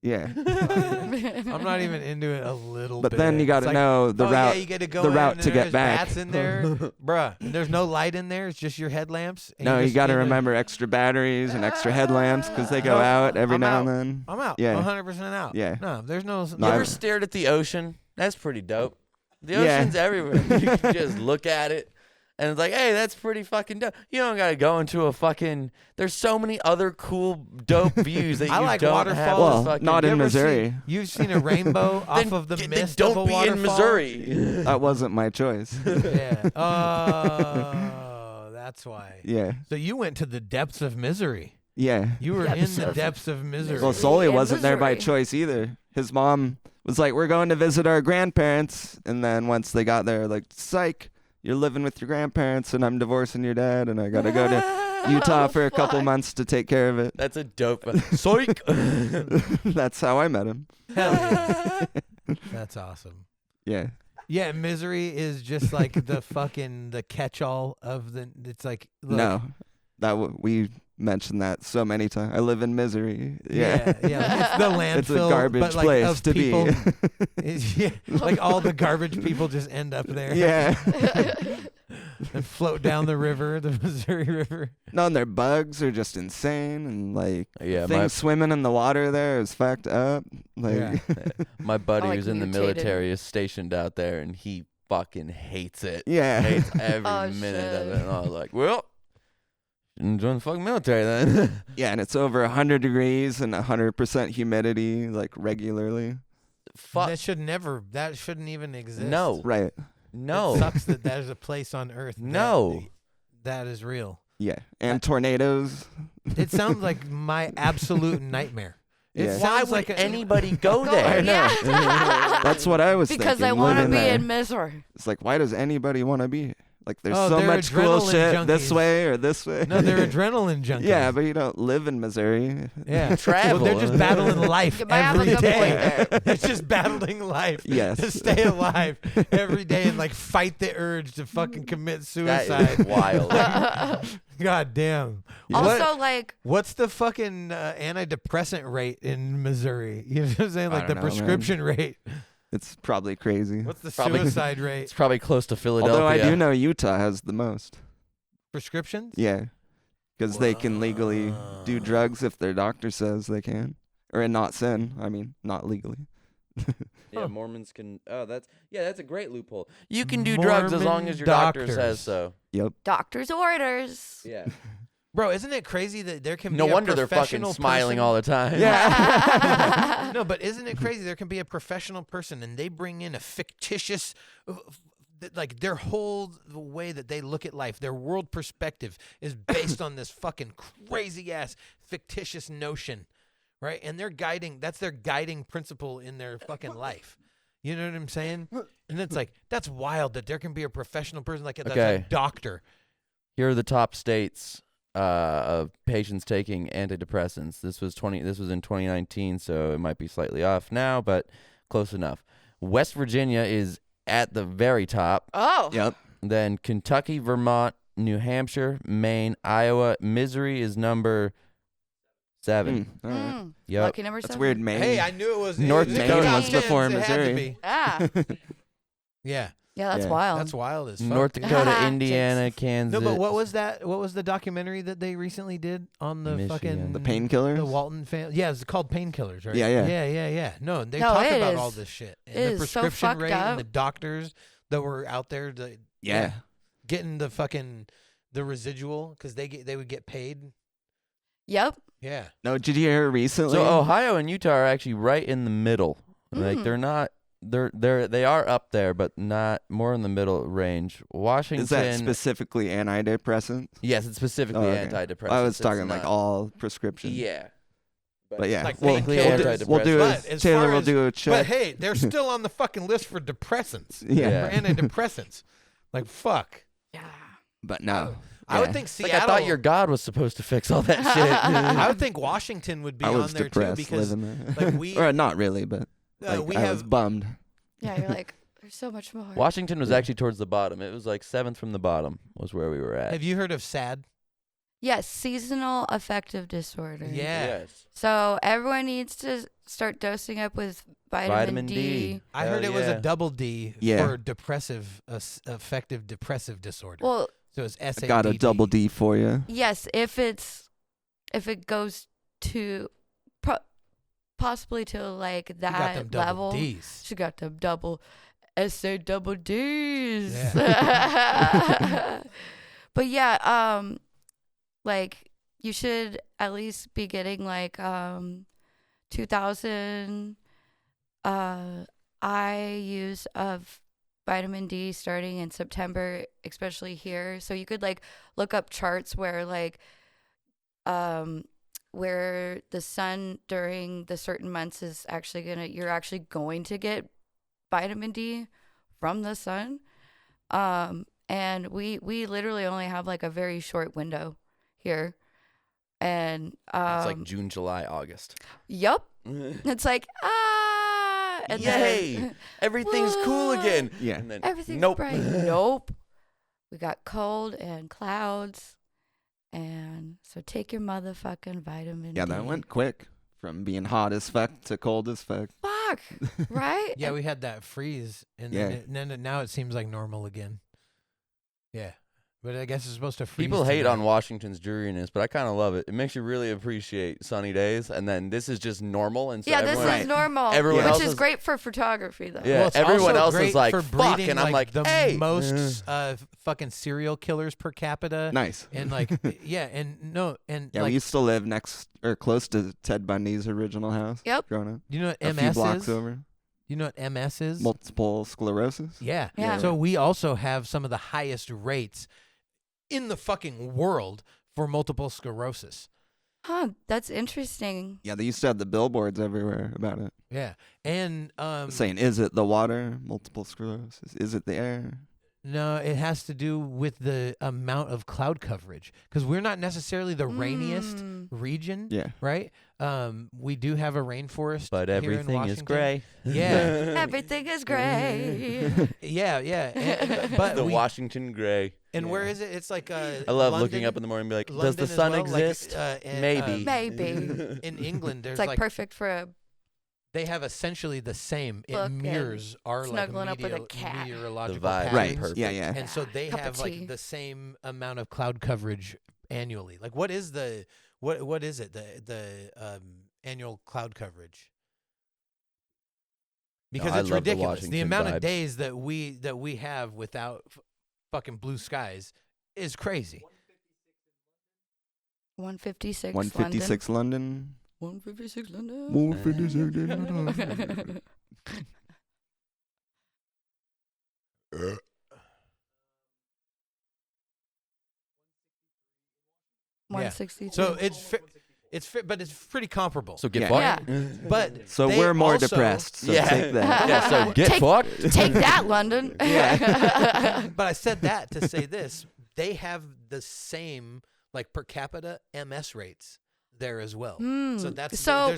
S4: Yeah.
S1: I'm not even into it a little
S4: But
S1: bit.
S4: then you got
S1: It's
S4: to
S1: like,
S4: know the route.
S1: Yeah, you get to go
S4: the
S1: in
S4: route
S1: and
S4: to get
S1: there's
S4: back.
S1: Bats in there, bruh. And there's no light in there. It's just your headlamps. And
S4: No, you
S1: just
S4: got to
S1: in there.
S4: remember extra batteries and extra headlamps because they go
S1: No,
S4: out every
S1: I'm
S4: now
S1: out.
S4: and then.
S1: I'm out.
S4: Yeah.
S1: 100% out.
S4: Yeah.
S1: No, there's no.
S2: You
S4: No,
S2: ever
S4: I've-
S2: stared at the ocean? That's pretty dope. The
S4: Yeah.
S2: ocean's everywhere. You can just look at it, and it's like, hey, that's pretty fucking dope. You don't gotta go into a fucking. There's so many other cool, dope views that
S1: I
S2: you
S1: like
S2: don't
S1: waterfalls.
S2: have.
S4: Well,
S2: to fucking,
S4: not
S1: You
S4: in
S1: ever
S4: Missouri.
S1: You've seen a rainbow off of the
S2: then
S1: mist
S2: don't
S1: of a
S2: be
S1: waterfall?
S2: in Missouri.
S4: That wasn't my choice.
S1: Yeah. Oh, that's why.
S4: Yeah.
S1: So you went to the depths of misery.
S4: Yeah.
S1: You were
S5: Depths
S1: in the
S5: of
S1: depths of misery.
S4: Well, Sully
S5: in
S4: wasn't there by
S5: Missouri.
S4: choice either. His mom was like, "We're going to visit our grandparents," and then once they got there, like, "Psych, you're living with your grandparents, and I'm divorcing your dad, and I gotta go to Utah for a couple
S5: Fuck.
S4: months to take care of it."
S2: That's a dope. Psych.
S4: That's how I met him.
S1: Hell yeah. That's awesome.
S4: Yeah.
S1: Yeah, misery is just like the catch-all of the. It's like look,
S4: No, we mentioned that so many times. I live in misery. Yeah.
S1: yeah. It's the landfill.
S4: It's a garbage
S1: but like
S4: place
S1: of
S4: to
S1: people,
S4: be.
S1: Yeah, like all the garbage people just end up there.
S4: Yeah.
S1: and float down the river, the Missouri River.
S4: No, and their bugs are just insane, and like
S2: Yeah,
S4: things swimming in the water there is fucked up. Like,
S1: Yeah.
S2: my buddy
S5: like
S2: who's in the
S5: mutated.
S2: military is stationed out there, and he fucking hates it.
S4: yeah.
S2: Hates every
S5: Oh,
S2: minute of
S5: shit.
S2: it. And I was like, well, join the fucking military then.
S4: Yeah, and it's over 100 degrees and 100% humidity, like regularly.
S2: Fuck.
S1: That shouldn't even exist.
S2: No.
S4: Right.
S2: No.
S1: It sucks that there's a place on Earth.
S2: No.
S1: That is real.
S4: Yeah, and tornadoes.
S1: It sounds like my absolute nightmare. It
S4: Yeah.
S2: Why
S1: sounds
S2: would
S1: like
S2: anybody go
S5: Go,
S2: there?
S4: I know.
S5: yeah.
S4: That's what I was
S5: Because
S4: thinking.
S5: I want to
S4: living
S5: be
S4: there.
S5: in Missouri.
S4: It's like, why does anybody want to be here? Like, there's
S1: Oh,
S4: so
S1: they're
S4: much cool
S1: adrenaline
S4: shit this
S1: junkies.
S4: way or this way.
S1: No, they're adrenaline junkies.
S4: Yeah, but you don't live in Missouri.
S1: Yeah.
S2: Travel.
S1: Well, they're just battling life
S5: You might have a
S1: every
S5: good point
S1: day.
S5: there.
S1: They're just battling life
S4: Yes.
S1: to stay alive every day and like fight the urge to fucking commit
S2: That
S1: suicide.
S2: is wild.
S1: God damn.
S5: Also, like,
S1: What's the fucking antidepressant rate in Missouri? You know what I'm saying?
S4: I
S1: Like the
S4: don't know, man.
S1: prescription rate.
S4: It's probably crazy.
S1: What's the
S2: Probably-
S1: suicide rate?
S2: It's probably close to Philadelphia.
S4: Although I do know Utah has the most.
S1: Prescriptions?
S4: Yeah. Because they can legally do drugs if their doctor says they can. Or in not sin. I mean, not legally.
S2: Yeah, Mormons can. Oh, that's a great loophole. You can do drugs as long as your
S1: Mormon
S2: doctor
S1: doctors.
S2: says so.
S4: Yep.
S5: doctor's orders.
S2: Yeah.
S1: Bro, isn't it crazy that there can
S2: No
S1: be a
S2: wonder they're fucking
S1: professional
S2: smiling
S1: person-
S2: all the time.
S4: Yeah.
S1: No, but isn't it crazy? There can be a professional person and they bring in a fictitious, like their whole the way that they look at life, their world perspective is based on this fucking crazy ass fictitious notion, right? And that's their guiding principle in their fucking life. You know what I'm saying? And it's like, that's wild that there can be a professional person like that's
S2: Okay.
S1: a doctor.
S2: Here are the top states of patients taking antidepressants. This was in 2019, so it might be slightly off now, but close enough. West Virginia is at the very top.
S5: Oh.
S4: Yep.
S2: Then Kentucky, Vermont, New Hampshire, Maine, Iowa. Missouri is number 7.
S4: All right.
S5: Mm.
S2: Yep.
S5: Lucky number
S4: That's
S5: 7.
S4: weird, Maine.
S1: Hey, I knew it was
S2: North
S1: it
S2: Dakota
S1: top
S2: was
S1: 10s,
S4: before
S1: it had to
S4: Missouri.
S1: be.
S5: Ah.
S1: Yeah,
S5: Yeah, that's
S4: Yeah.
S5: wild.
S1: that's wild as fuck.
S2: North
S1: dude.
S2: Dakota, Indiana, Kansas.
S1: No, but what was that? What was the documentary that they recently did on the
S2: Michigan.
S1: fucking
S4: The painkillers?
S1: the Walton family? Yeah, it's called Painkillers, right?
S4: Yeah, yeah.
S1: yeah. No, they
S5: No,
S1: talk
S5: it
S1: about
S5: is-
S1: all this shit and
S5: it
S1: the
S5: is so
S1: prescription
S5: fucked
S1: rate and the
S5: up.
S1: doctors that were out there
S4: Yeah.
S1: getting the fucking the residual because they would get paid.
S5: Yep.
S1: Yeah,
S4: No, did you hear recently?
S2: So Ohio and Utah are actually right in the middle. Like
S5: Mm.
S2: they're not. They are up there, but not more in the middle range. Washington.
S4: Is that specifically antidepressant?
S2: Yes, it's specifically
S4: Oh, okay.
S2: antidepressants.
S4: I was
S2: It's
S4: talking like
S2: not-
S4: all prescription.
S2: Yeah.
S4: But yeah,
S1: like
S4: we'll,
S1: painkillers.
S4: we'll do
S1: But
S4: it.
S1: as
S4: Taylor
S1: far
S4: will
S1: as-
S4: do a
S1: but
S4: check.
S1: hey, they're still on the fucking list for depressants.
S4: Yeah.
S1: For antidepressants. Like fuck.
S5: Yeah.
S4: But no.
S1: I would
S4: Yeah.
S1: think
S2: It's like
S1: Seattle.
S2: I thought your God was supposed to fix all that shit.
S1: I would think Washington would be
S4: I
S1: on
S4: was
S1: there too
S4: depressed
S1: because
S4: living there.
S1: like, we-
S4: or not really, but like,
S1: we
S4: I
S1: have
S4: was bummed.
S5: Yeah, you're like, there's so much more.
S2: Washington was actually towards the bottom. It was like 7th from the bottom was where we were at.
S1: Have you heard of SAD?
S5: Yes, seasonal affective disorder.
S1: Yeah.
S2: Yes.
S5: So everyone needs to start dosing up with vitamin D.
S1: I
S2: Hell
S1: heard it was
S2: yeah.
S1: a double D
S4: Yeah.
S1: for depressive affective depressive disorder.
S5: Well,
S1: so it's S.A.T.
S4: I got a double D for you.
S5: yes, if it goes to possibly to like
S1: You got them
S5: that
S1: double
S5: level.
S1: D's.
S5: She got them double SA double D's. But yeah, like you should at least be getting like 2,000 IUs of vitamin D starting in September, especially here. So you could like look up charts where like where the sun during the certain months is actually you're actually going to get vitamin D from the sun. And we literally only have like a very short window here. And
S2: It's like June, July, August.
S5: yup. It's like and
S2: Yay!
S5: then
S2: Everything's cool again.
S4: Yeah.
S2: And then,
S5: everything's
S2: nope.
S5: bright. Nope. We got cold and clouds. And so take your motherfucking vitamin
S4: Yeah,
S5: D.
S4: that went quick from being hot as fuck to cold as fuck.
S5: Fuck. Right?
S1: Yeah, we had that freeze, and
S4: Yeah.
S1: then now it seems like normal again. Yeah. But I guess it's supposed to freeze.
S2: People hate
S1: tonight.
S2: on Washington's dreariness, but I kind of love it. It makes you really appreciate sunny days, and then this is just normal. And so
S5: Yeah, this
S2: everyone,
S5: is normal,
S2: everyone else
S5: which is
S2: is-
S5: great for photography, though.
S2: Yeah,
S1: Well, it's
S2: everyone
S1: also
S2: else is
S1: great
S2: like,
S1: for
S2: fuck,
S1: breeding,
S2: and I'm like,
S1: the
S2: hey.
S1: most fucking serial killers per capita.
S4: Nice.
S1: And like, yeah, and no, and
S4: Yeah,
S1: like,
S4: we used to live next or close to Ted Bundy's original house.
S5: Yep.
S4: Growing up.
S1: you know what
S4: A few
S1: MS
S4: blocks
S1: is?
S4: over.
S1: You know what MS is?
S4: Multiple sclerosis.
S1: Yeah.
S5: Yeah.
S1: So we also have some of the highest rates in the fucking world for multiple sclerosis.
S5: Huh, that's interesting.
S4: Yeah, they used to have the billboards everywhere about it.
S1: Yeah. And
S4: Saying, is it the water? Multiple sclerosis. Is it the air?
S1: no, it has to do with the amount of cloud coverage because we're not necessarily the rainiest region,
S4: Yeah.
S1: right? We do have a rainforest,
S2: But
S1: here in
S2: everything is
S1: Washington.
S2: gray.
S1: Yeah.
S5: Everything is gray.
S1: Yeah, and, but
S2: The
S1: we,
S2: Washington gray.
S1: and where is it? It's like
S2: I love looking up in the morning and be like, does the sun exist? Maybe.
S5: Maybe.
S1: in England, there's
S5: It's like perfect for a
S1: they have essentially the same. It
S5: Book and
S1: mirrors our
S5: snuggling
S1: like
S5: up with a cat.
S1: meteorological
S2: The vibe.
S1: patterns.
S4: Right.
S2: Perfect.
S4: Yeah, yeah.
S1: And so they
S5: Cup of
S1: have
S5: tea.
S1: like the same amount of cloud coverage annually. Like what is the what is it? The annual cloud coverage? Because
S2: I
S1: it's
S2: love the
S1: ridiculous. The
S2: Washington
S1: amount
S2: vibes.
S1: of days that we have without fucking blue skies is crazy.
S5: 156
S4: 156 London.
S5: 156 London.
S4: 156 London.
S5: 163.
S1: So but it's pretty comparable.
S2: So get
S4: Yeah.
S2: fucked.
S1: but
S4: So
S1: they
S4: we're more
S1: also-
S4: depressed. So
S2: Yeah.
S4: take that.
S2: Yeah, so get
S5: Take-
S2: fucked.
S5: Take that, London.
S1: But I said that to say this: they have the same like per capita MS rates there as well. So that's
S5: So-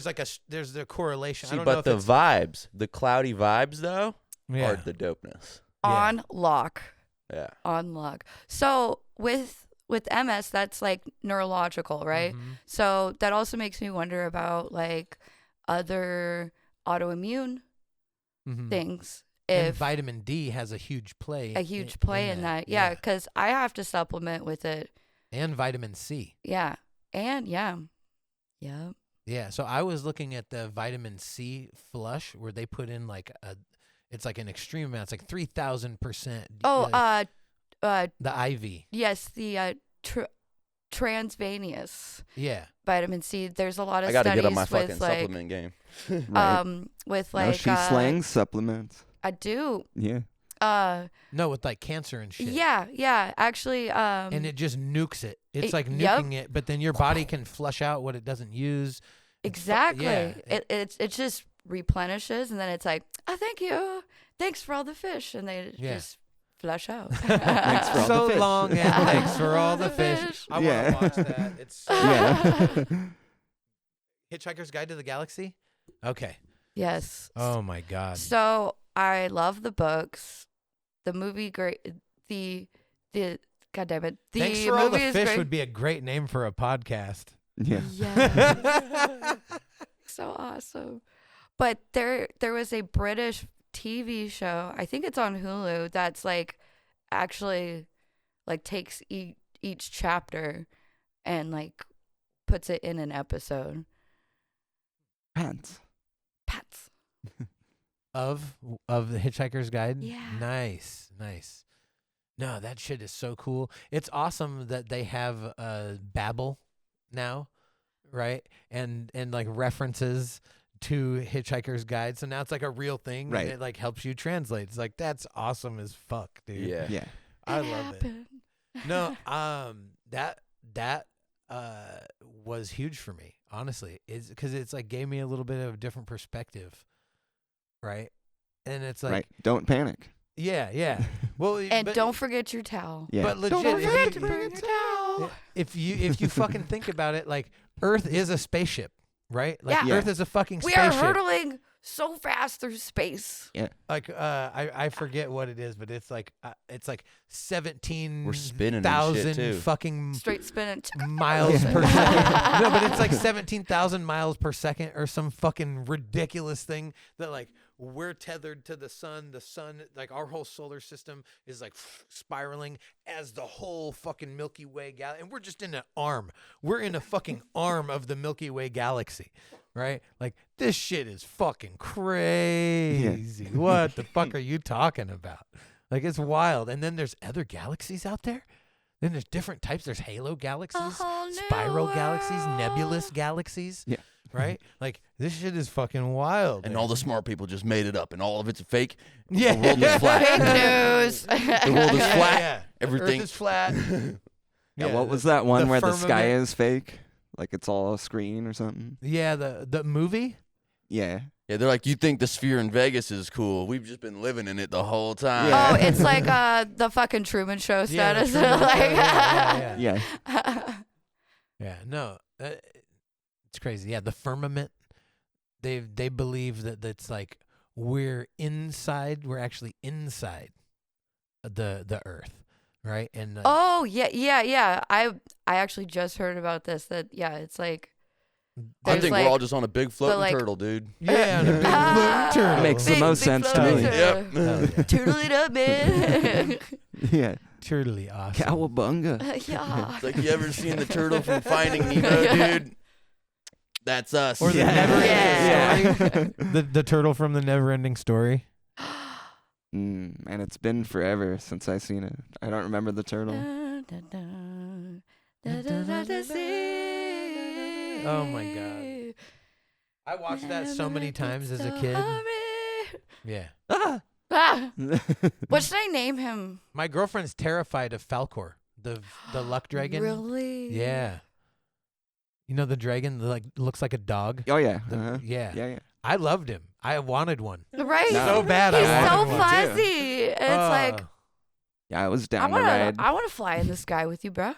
S1: there's the correlation. I
S2: See,
S1: don't know
S2: but
S1: if
S2: the
S1: it's
S2: vibes, the cloudy vibes, though,
S1: yeah.
S2: are the dopeness.
S5: On lock.
S2: Yeah.
S5: On lock. So with MS, that's like neurological, right?
S1: Mhm.
S5: So that also makes me wonder about like other autoimmune
S1: Mhm.
S5: things.
S1: And
S5: If
S1: vitamin D has a huge play.
S5: a huge play in that. Yeah, because I have to supplement with it.
S1: And vitamin C.
S5: Yeah. And yeah.
S1: Yeah. So I was looking at the vitamin C flush where they put in like it's like an extreme amount. It's like 3,000%.
S5: Oh,
S1: the IV.
S5: yes, the transvenous
S1: Yeah.
S5: vitamin C. There's a lot of
S2: I got to
S5: studies
S2: get on my
S5: with
S2: fucking
S5: like
S2: supplement game.
S4: Right.
S5: with
S4: Now
S5: like
S4: she slangs supplements.
S5: I do.
S4: Yeah.
S1: No, with like cancer and shit.
S5: Yeah. Actually,
S1: And it just nukes it. It's like
S5: yep.
S1: nuking it, but then your body can flush out what it doesn't use.
S5: exactly.
S1: yeah.
S5: It just replenishes, and then it's like, oh, thank you, thanks for all the fish, and they
S1: Yeah.
S5: just flush out.
S4: Thanks for all
S1: So
S4: the fish.
S1: long and thanks for all the fish.
S5: Fish.
S1: I
S4: Yeah.
S1: want to watch that. It's so
S4: Yeah.
S1: Hitchhiker's Guide to the Galaxy? Okay.
S5: Yes.
S1: Oh my God.
S5: So I love the books. The movie great. The God damn it. The
S1: Thanks for all the
S5: movie is
S1: fish
S5: great.
S1: would be a great name for a podcast.
S4: Yeah.
S5: Yeah. So awesome. But there was a British TV show, I think it's on Hulu, that's like actually like takes each chapter and like puts it in an episode.
S4: Pants.
S5: Pats.
S1: Of the Hitchhiker's Guide?
S5: Yeah.
S1: Nice. No, that shit is so cool. It's awesome that they have Babbel now, right? And like references to Hitchhiker's Guide. So now it's like a real thing.
S4: Right.
S1: And it like helps you translate. It's like that's awesome as fuck, dude.
S2: Yeah.
S4: Yeah.
S1: I
S5: It
S1: love it.
S5: happened.
S1: No, that was huge for me, honestly. It's because it's like gave me a little bit of a different perspective, right? And it's like,
S4: Right. Don't panic.
S1: yeah. Well,
S5: And
S1: but,
S5: don't forget your towel.
S4: Yeah.
S1: but legit,
S5: Don't forget
S1: if
S5: to
S1: you,
S5: bring a towel.
S1: if you fucking think about it, like Earth is a spaceship, right? Like
S5: Yeah.
S1: Earth is a fucking
S5: We
S1: spaceship.
S5: are hurtling so fast through space.
S1: Like I forget what it is, but it's like 17,000
S2: We're spinning and shit, too.
S1: fucking
S5: Straight spinning.
S1: miles
S4: Yeah.
S1: per second. No, but it's like 17,000 miles per second or some fucking ridiculous thing that like we're tethered to the sun. The sun, like our whole solar system is like spiraling as the whole fucking Milky Way galaxy. And we're just in an arm. We're in a fucking arm of the Milky Way galaxy, right? Like this shit is fucking crazy. What the fuck are you talking about? Like it's wild. And then there's other galaxies out there. Then there's different types. There's halo galaxies, spiral galaxies, nebulous galaxies.
S4: Yeah.
S1: Right? Like this shit is fucking wild.
S2: And all the smart people just made it up, and all of it's a fake.
S1: Yeah.
S2: The world is flat.
S5: Fake news.
S2: The world is flat.
S1: Yeah.
S2: Everything
S1: Earth is flat.
S4: Yeah, what was that one
S1: the
S4: where the sky
S1: firmament.
S4: is fake? Like it's all a screen or something?
S1: Yeah, the movie.
S4: Yeah.
S2: Yeah, they're like, you think the sphere in Vegas is cool? We've just been living in it the whole time.
S4: Yeah.
S5: Oh, it's like the fucking Truman Show
S1: Yeah, the
S5: status.
S1: Truman Show,
S5: Like,
S1: yeah.
S4: Yeah.
S1: No, it's crazy. Yeah, the firmament. They believe that it's like we're actually inside the Earth, right? And
S5: oh yeah. I actually just heard about this. That it's like.
S2: I
S5: there's
S2: think
S5: like,
S2: we're all just on a big floating
S5: like-
S2: turtle, dude.
S1: yeah, and a big blue turtle.
S4: Makes the most sense to
S5: floating
S4: me.
S5: turtle.
S1: Hell yeah.
S5: Turtle it up, man.
S4: Yeah.
S1: Totally awesome.
S4: Cowabunga.
S5: Yeah.
S2: It's like, you ever seen the turtle from Finding Nemo, dude? That's us.
S1: Or the
S4: Yeah.
S1: never-ending
S5: Yeah.
S1: story. the turtle from the Never-Ending Story.
S4: And it's been forever since I seen it. I don't remember the turtle.
S1: Oh my god. I watched that so many times as a kid. Yeah.
S5: Ah, what should I name him?
S1: My girlfriend's terrified of Falcor, the luck dragon.
S5: Really?
S1: Yeah. You know the dragon that like looks like a dog?
S4: Oh yeah.
S1: The-
S4: Uh-huh.
S1: Yeah.
S4: Yeah.
S1: I loved him. I wanted one.
S5: Right?
S4: No.
S1: So bad
S5: He's
S1: I
S5: so
S1: wanted one.
S4: too.
S5: fuzzy. And it's like,
S4: Yeah, I was
S5: I
S4: down to ride.
S5: want to fly in the sky with you, bro.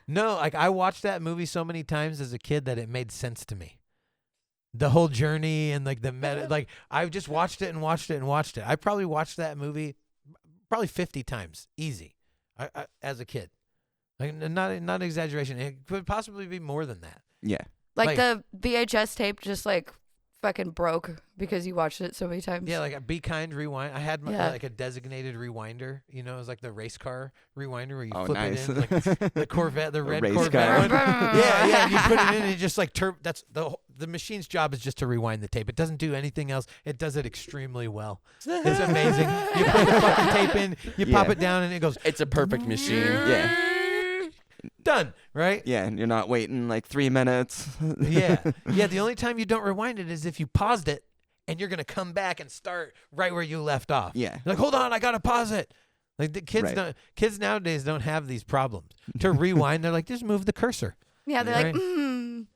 S1: No, like I watched that movie so many times as a kid that it made sense to me. The whole journey and like the meta, like I just watched it and watched it and watched it. I probably watched that movie probably 50 times, easy, I as a kid. Like not exaggeration. It could possibly be more than that.
S4: Yeah.
S5: Like the VHS tape just like fucking broke because you watched it so many times.
S1: Yeah, like a Be Kind rewind. I had my,
S5: Yeah.
S1: like a designated rewinder. You know, it was like the race car rewinder where you
S4: Oh,
S1: flip
S4: nice.
S1: it in, like the Corvette, the red
S4: race
S1: Corvette
S4: car.
S1: one. Yeah, and you put it in, and it just like that's the machine's job is just to rewind the tape. It doesn't do anything else. It does it extremely well. It's amazing. You put the fucking tape in, you pop
S4: Yeah.
S1: it down, and it goes
S2: It's a perfect machine.
S4: Yeah.
S1: done. Right?
S4: Yeah, and you're not waiting like 3 minutes.
S1: Yeah. Yeah. The only time you don't rewind it is if you paused it, and you're gonna come back and start right where you left off.
S4: Yeah.
S1: You're like, hold on, I gotta pause it. Like the kids
S4: Right.
S1: don't. Kids nowadays don't have these problems. To rewind, they're like, just move the cursor.
S5: Yeah, they're like,
S1: Right.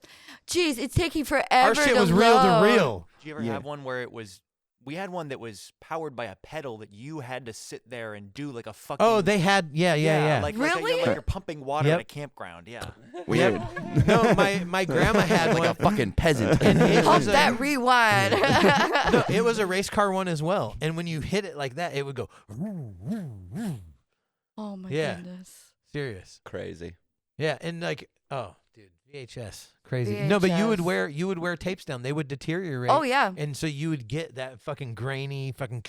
S5: geez, it's taking forever.
S1: Our shit
S5: to
S1: was real to
S5: load."
S1: real.
S6: Did you ever
S4: Yeah.
S6: have one where it was? We had one that was powered by a pedal that you had to sit there and do like a fucking.
S1: Oh, they had. Yeah.
S6: Like
S5: Really?
S6: like you're pumping water
S1: Yep.
S6: at a campground. Yeah.
S4: Weird.
S1: No, my grandma had
S2: Like
S1: one.
S2: a fucking peasant.
S1: And it
S5: Pump
S1: was a-
S5: that rewind.
S1: No, it was a race car one as well. And when you hit it like that, it would go.
S5: Oh my
S1: Yeah.
S5: goodness.
S1: Serious.
S2: Crazy.
S1: Yeah, and like, oh, dude, VHS, crazy. No, but you would
S5: VHS.
S1: wear tapes down. They would deteriorate.
S5: Oh yeah,
S1: And so you would get that fucking grainy fucking.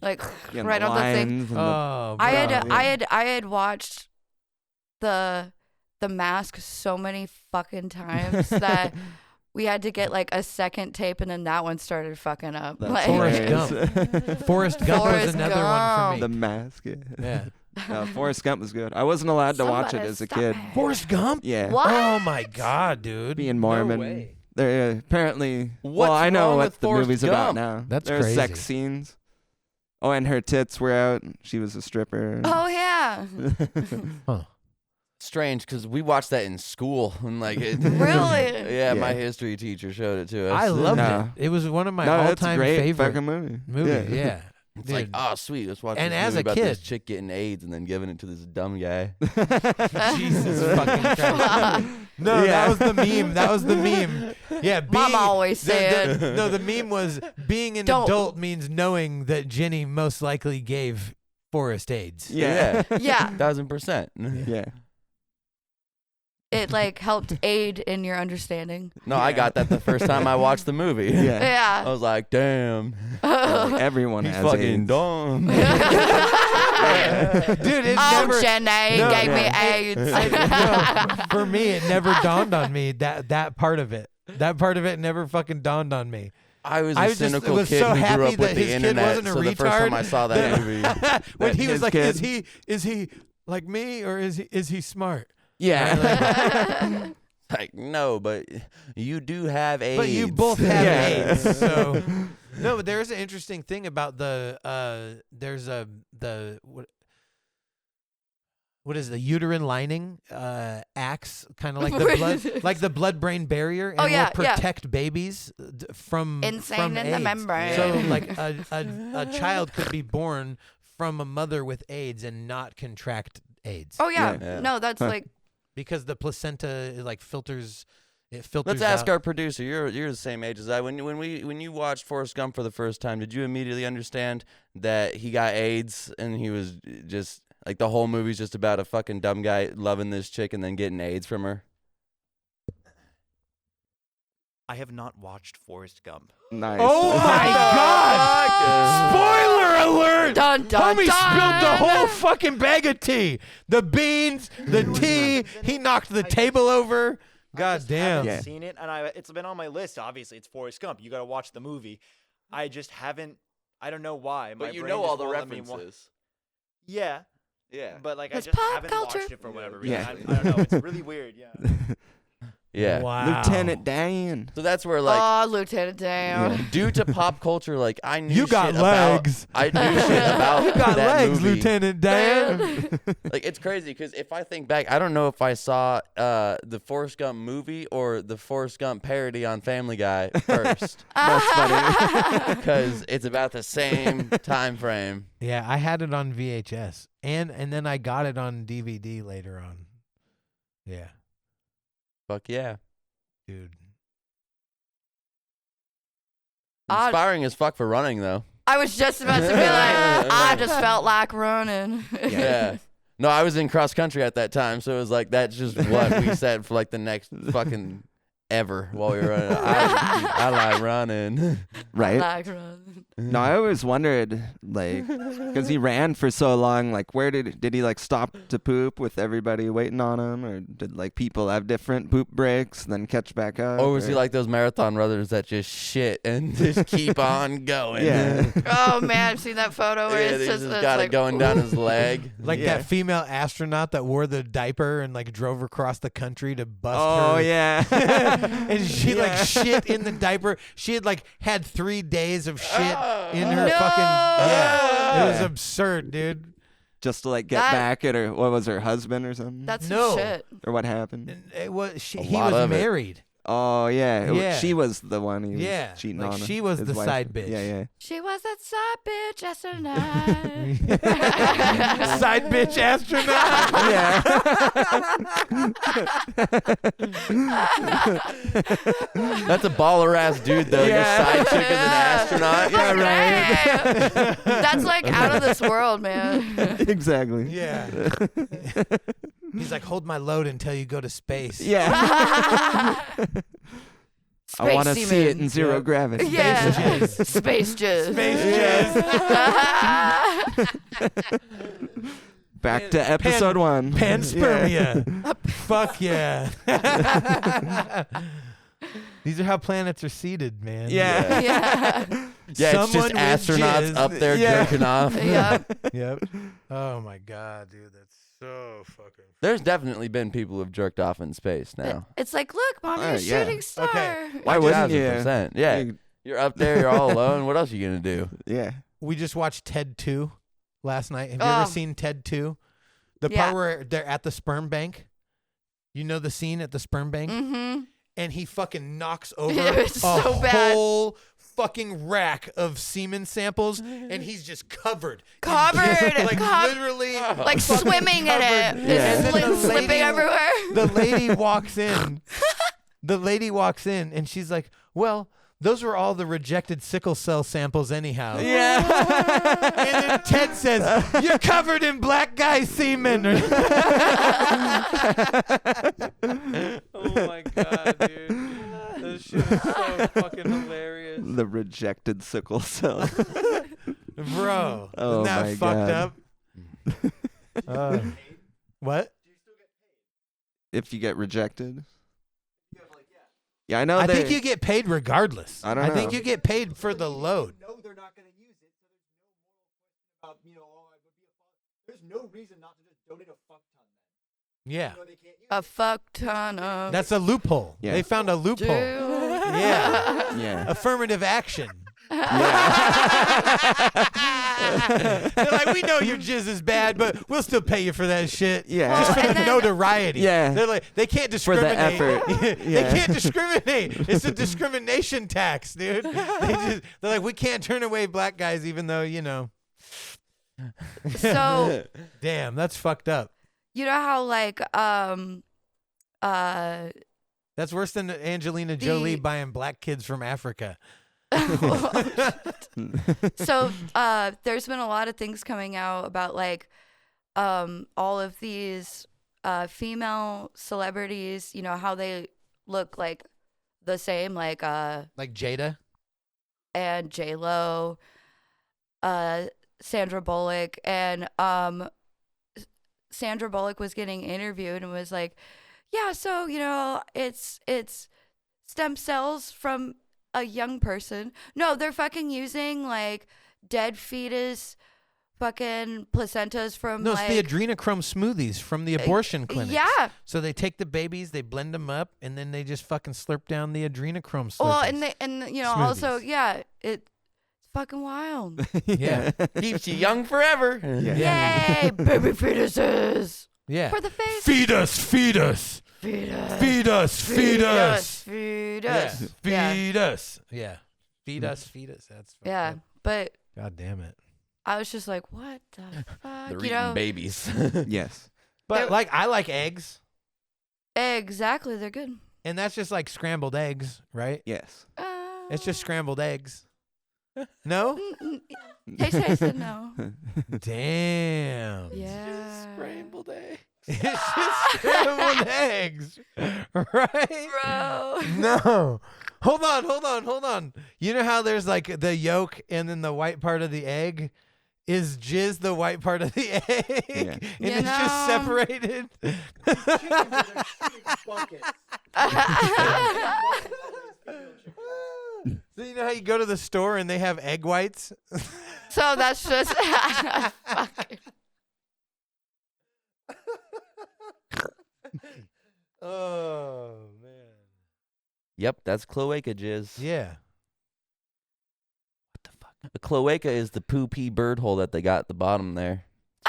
S5: like
S4: Yeah,
S5: right on the thing.
S4: lines and
S1: Oh,
S5: I had
S1: bro.
S5: I had watched the Mask so many fucking times that we had to get like a second tape, and then that one started fucking up.
S4: That's
S5: Like,
S1: Forrest
S4: hilarious.
S1: Forrest Gump was
S5: Forrest
S1: another one
S5: Gump.
S1: for
S4: The
S1: me.
S4: Mask. Yeah.
S1: Yeah.
S4: No, Forrest Gump was good. I wasn't allowed to watch it
S5: Somebody
S4: as a
S5: stop
S4: kid.
S5: it.
S1: Forrest Gump?
S4: Yeah.
S5: What?
S1: Oh my god, dude.
S4: Being Mormon.
S1: No way.
S4: They're apparently.
S2: What's
S4: well, I know
S2: wrong
S4: what
S2: with
S4: the
S2: Forrest
S4: movie's about
S2: Gump?
S4: now.
S1: That's
S4: There's sex
S1: crazy.
S4: scenes. Oh, and her tits were out. She was a stripper.
S5: Oh yeah,
S2: Strange, because we watched that in school and like it.
S5: Really?
S2: Yeah,
S4: Yeah.
S2: my history teacher showed it to us.
S1: I loved
S4: No.
S1: it. It was one of my
S4: no, it's a
S1: all-time
S4: great
S1: favorite
S4: fucking movie.
S1: movies. Yeah.
S2: It's like,
S1: Dude.
S2: oh sweet, let's watch
S1: And
S2: this
S1: as
S2: movie
S1: a
S2: about this
S1: kid-
S2: chick getting AIDS and then giving it to this dumb guy.
S1: Jesus fucking Christ. No,
S4: Yeah.
S1: that was the meme. That was the meme. Yeah,
S5: Mama always said.
S1: No, the meme was being an
S5: Don't-
S1: adult means knowing that Jenny most likely gave Forrest AIDS.
S4: Yeah.
S5: Yeah,
S2: 1000%.
S4: Yeah.
S5: it like helped aid in your understanding.
S2: No, I got that the first time I watched the movie.
S4: Yeah.
S2: I was like, damn.
S4: Like, everyone
S2: He's
S4: has
S2: fucking
S4: AIDS.
S2: dumb.
S1: Dude, it never.
S5: Jenny
S1: No,
S5: gave me
S1: no.
S5: AIDS.
S1: No, for me, it never dawned on me that part of it. That part of it never fucking dawned on me.
S2: I was
S1: I
S2: a
S1: was just-
S2: cynical
S1: was
S2: kid
S1: so
S2: who
S1: happy
S2: grew up
S1: that
S2: with the
S1: his kid
S2: internet.
S1: wasn't a
S2: So the first time
S1: retard
S2: I saw that movie,
S1: when he was
S4: his
S1: like,
S4: kid-
S1: is he like me or is he smart?
S4: Yeah.
S2: like, no, but you do have AIDS.
S1: But you both have
S4: Yeah.
S1: AIDS, so no. But there's an interesting thing about the what is the uterine lining acts kind of like the blood, like the blood-brain barrier, and
S5: yeah,
S1: will protect babies from
S5: Insane
S1: from
S5: in the
S1: AIDS.
S5: membrane.
S1: So like a child could be born from a mother with AIDS and not contract AIDS
S5: Oh yeah.
S2: Yeah.
S5: No, that's like
S1: because the placenta like filters. It filters.
S2: Let's ask
S1: out.
S2: our producer. You're the same age as I. When you watched Forrest Gump for the first time, did you immediately understand that he got AIDS and he was just like the whole movie's just about a fucking dumb guy loving this chick and then getting AIDS from her?
S6: I have not watched Forrest Gump.
S4: Nice.
S1: Oh my God! Spoiler alert!
S5: dun dun
S1: Homie
S5: dun.
S1: spilled the whole fucking bag of tea. The beans, the tea. He knocked the table over. God damn.
S6: I
S4: Yeah.
S6: haven't seen it, and it's been on my list. Obviously, it's Forrest Gump. You got to watch the movie. I just haven't. I don't know why. My
S2: But you
S6: brain
S2: know
S6: just
S2: all the
S6: won't let me
S2: references.
S6: Yeah,
S2: Yeah.
S6: but like
S5: It's
S6: I just
S5: pop
S6: haven't
S5: culture.
S6: watched it for whatever reason.
S4: Yeah.
S6: I don't know. It's really weird. Yeah.
S2: Yeah.
S1: Wow.
S4: Lieutenant Dan.
S2: So that's where like
S5: Oh, Lieutenant Dan.
S2: due to pop culture, like I knew
S1: You got
S2: shit
S1: legs.
S2: About, I knew shit about
S1: You got
S2: that
S1: legs,
S2: movie.
S1: Lieutenant Dan.
S2: Like it's crazy because if I think back, I don't know if I saw the Forrest Gump movie or the Forrest Gump parody on Family Guy first,
S4: That's funny.
S2: because it's about the same time frame.
S1: Yeah, I had it on VHS, and then I got it on DVD later on. Yeah,
S2: Fuck yeah,
S1: dude.
S2: inspiring as fuck for running though.
S5: I was just about to be like, I just felt like running.
S2: Yeah. No, I was in cross country at that time, so it was like that's just what we said for like the next fucking ever while we were running. I like running.
S4: Right?
S5: Like running.
S4: No, I always wondered, like, because he ran for so long, like, where did he, like, stop to poop with everybody waiting on him? Or did, like, people have different poop breaks, then catch back up?
S2: Or was he like those marathon runners that just shit and just keep on going?
S4: Yeah.
S5: Oh man, I've seen that photo where
S2: Yeah,
S5: it's
S2: they
S5: just,
S2: just
S5: it's
S2: got
S5: like,
S2: it going down his leg.
S1: Like
S4: Yeah.
S1: that female astronaut that wore the diaper and like drove across the country to bust
S4: Oh,
S1: her.
S4: yeah.
S1: And she like
S4: Yeah.
S1: shit in the diaper. She had like had 3 days of shit in her
S5: No.
S1: fucking yeah. It was absurd, dude.
S4: Just to, like, get
S5: That-
S4: back at her, what was her husband or something?
S5: That's
S1: No.
S5: some shit.
S4: Or what happened?
S1: And it was
S2: A
S1: he
S2: lot
S1: was
S2: of it.
S1: married.
S4: Oh, yeah.
S1: Yeah.
S4: She was the one he was
S1: Yeah,
S4: cheating
S1: like,
S4: on.
S1: she was
S4: his
S1: the
S4: wife.
S1: side bitch.
S4: Yeah, yeah.
S5: She was that side bitch astronaut.
S1: Side bitch astronaut.
S2: That's a baller ass dude though.
S1: Yeah.
S2: Your side chick is an astronaut.
S1: Yeah, right.
S5: Right. That's like out of this world, man.
S4: Exactly.
S1: Yeah. He's like, hold my load until you go to space.
S4: Yeah. I want to
S5: Space
S4: see it
S5: semen.
S4: in zero
S1: Yeah.
S4: gravity.
S5: Yeah.
S1: jizz.
S5: Space jizz.
S1: Space jizz.
S4: Back to episode 1.
S1: Panspermia. Fuck yeah. These are how planets are seeded, man.
S4: Yeah.
S5: Yeah.
S2: Yeah, it's
S1: Someone
S2: just
S1: with
S2: astronauts
S1: jizz.
S2: up there
S1: Yeah.
S2: jerking off.
S5: Yep.
S1: Yep. Oh my god, dude, that's so fucking.
S2: There's definitely been people who've jerked off in space now.
S5: It's like, look, mom, you're a
S4: Yeah.
S5: shooting star.
S1: Okay.
S4: Why wouldn't you?
S2: 1000%. Yeah. You're up there, you're all alone. What else are you going to do?
S4: Yeah.
S1: We just watched Ted 2 last night. Have you
S5: Oh.
S1: ever seen Ted 2? The
S5: Yeah.
S1: part where they're at the sperm bank. You know the scene at the sperm bank?
S5: Mm-hmm.
S1: And he fucking knocks over
S5: It was
S1: a
S5: so bad.
S1: whole fucking rack of semen samples, and he's just covered. in
S5: Covered,
S1: jizz. Like
S5: covered.
S1: literally.
S5: Like
S1: fucking
S5: swimming in it.
S1: covered.
S5: It's
S4: Yeah.
S1: And then the
S5: slipping
S1: lady-
S5: everywhere.
S1: The lady walks in. The lady walks in, and she's like, well, those were all the rejected sickle-cell samples anyhow.
S4: Yeah.
S1: And then Ted says, you're covered in black guy semen.
S4: rejected sickle cell.
S1: Bro,
S4: Oh
S1: isn't that
S4: my
S1: fucked
S4: God.
S1: up? What?
S4: If you get rejected. Yeah, I know.
S1: I
S4: they-
S1: think you get paid regardless.
S4: I don't
S1: think
S4: know.
S1: you get paid for the load.
S6: No, they're not going to use it. So there's no moral question about, I would be a fuck. There's no reason not to just donate a fuck ton then.
S1: Yeah.
S6: They can't use
S5: A fuck ton of.
S1: That's a loophole.
S4: Yeah.
S1: They found a loophole. Yeah.
S4: Yeah.
S1: Affirmative action.
S4: Yeah.
S1: They're like, we know your jizz is bad, but we'll still pay you for that shit.
S4: Yeah.
S1: Just for
S5: and
S1: the
S5: then-
S1: notoriety.
S4: Yeah.
S1: They're like, they can't
S4: For the
S1: discriminate.
S4: effort.
S1: They
S4: Yeah.
S1: can't discriminate. It's a discrimination tax, dude. They're like, we can't turn away black guys, even though,
S5: So
S1: Damn, that's fucked up.
S5: you know how like
S1: That's worse than Angelina Jolie
S5: The-
S1: buying black kids from Africa.
S5: so there's been a lot of things coming out about like all of these female celebrities, how they look like the same, like
S1: Like Jada.
S5: and J-Lo, Sandra Bullock, and Sandra Bullock was getting interviewed and was like, yeah, so it's stem cells from a young person. No, they're fucking using like dead fetus fucking placentas from
S1: No,
S5: like
S1: it's the adrenochrome smoothies from the abortion clinics.
S5: yeah.
S1: So they take the babies, they blend them up, and then they just fucking slurp down the adrenochrome slurpees.
S5: Well, and also
S1: Smoothies.
S5: it's fucking wild.
S1: Yeah.
S2: Keeps you young forever.
S4: Yeah.
S5: Yay, baby fetuses
S1: Yeah.
S5: for the face.
S1: Feed us, feed us.
S5: Fetus.
S1: Feed us, feed us.
S5: Feed
S1: Yeah.
S5: us. Yeah.
S1: Feed us. Yeah. Feed us, feed us. That's fucked
S5: Yeah,
S1: up.
S5: but
S1: God damn it.
S5: I was just like, what the fuck?
S2: They're eating babies.
S4: Yes.
S1: But I like eggs,
S5: Exactly, they're good.
S1: and that's just like scrambled eggs, right?
S4: Yes.
S1: It's just scrambled eggs. No?
S5: Tay said no.
S1: Damn.
S5: Yeah.
S2: Scrambled egg.
S1: It's just scrambled eggs, right?
S5: Bro.
S1: No. Hold on. You know how there's like the yolk and then the white part of the egg? Is jizz the white part of the egg?
S4: Yeah.
S1: And it's just separated? So you know how you go to the store and they have egg whites?
S5: So that's just fuck.
S1: Oh, man.
S2: Yep, that's cloaca jizz.
S1: Yeah.
S2: A cloaca is the poo-pee bird hole that they got at the bottom there.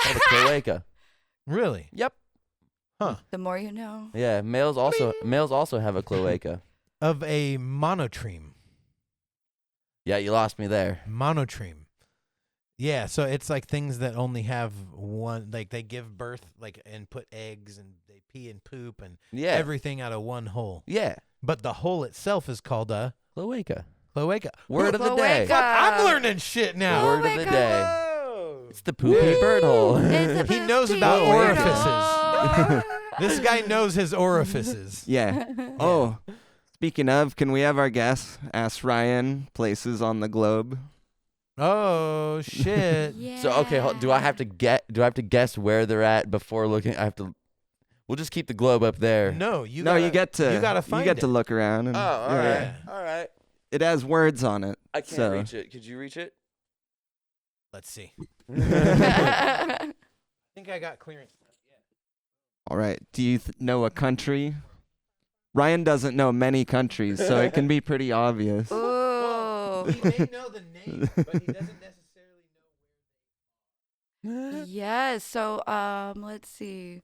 S2: It's called a cloaca.
S1: Really?
S2: Yep.
S5: The more you know.
S2: Yeah, males also have a cloaca.
S1: Of a monotreme.
S2: Yeah, you lost me there.
S1: Monotreme. Yeah, so it's like things that only have one, like they give birth, like, and put eggs and they pee and poop and
S2: Yeah.
S1: everything out of one hole.
S2: Yeah.
S1: But the hole itself is called a
S2: Cloaca.
S1: cloaca.
S2: Word of the day.
S5: Cloaca.
S1: Fuck, I'm learning shit now.
S2: Word of the
S5: Cloaca.
S2: day.
S1: Whoa.
S2: It's the poopy bird hole.
S5: It's a
S1: He knows
S5: poopy
S1: about
S5: weirdo.
S1: orifices. This guy knows his orifices.
S4: Yeah. Oh, speaking of, can we have our guest ask Ryan places on the globe?
S1: Oh shit.
S5: Yeah.
S2: So okay, do I have to guess where they're at before looking? We'll just keep the globe up there.
S1: No, you
S4: You get to
S1: find
S4: you get
S1: it.
S4: to look around. And,
S2: all
S4: yeah.
S2: right. All right.
S4: It has words on it.
S2: I can't
S4: so.
S2: reach it. Could you reach it?
S1: Let's see. I think I got clearance.
S4: All right. Do you know a country? Ryan doesn't know many countries, so it can be pretty obvious.
S5: Ooh.
S1: He may know the name, but he doesn't necessarily know.
S5: Yes. So let's see.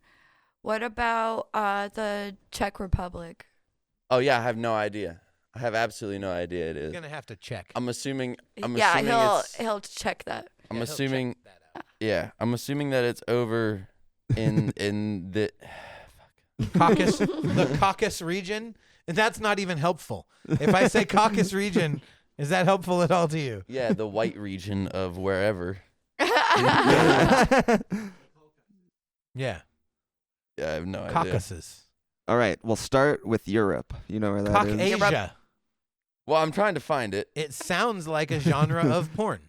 S5: What about the Czech Republic?
S2: Oh yeah, I have no idea. I have absolutely no idea it
S1: He's
S2: is.
S1: gonna have to check.
S2: I'm assuming
S5: Yeah,
S2: it's
S5: he'll check that.
S2: I'm
S1: Yeah, he'll check
S2: assuming
S1: that out.
S2: yeah, I'm assuming that it's over in the
S1: Caucasus, the Caucasus region, and that's not even helpful. If I say Caucasus region, is that helpful at all to you?
S2: yeah, the white region of wherever.
S1: Yeah,
S2: Yeah, I have no idea.
S1: Caucasus,
S4: All right. We'll start with Europe. You know where that is?
S1: Caucasia.
S2: Well, I'm trying to find it.
S1: It sounds like a genre of porn.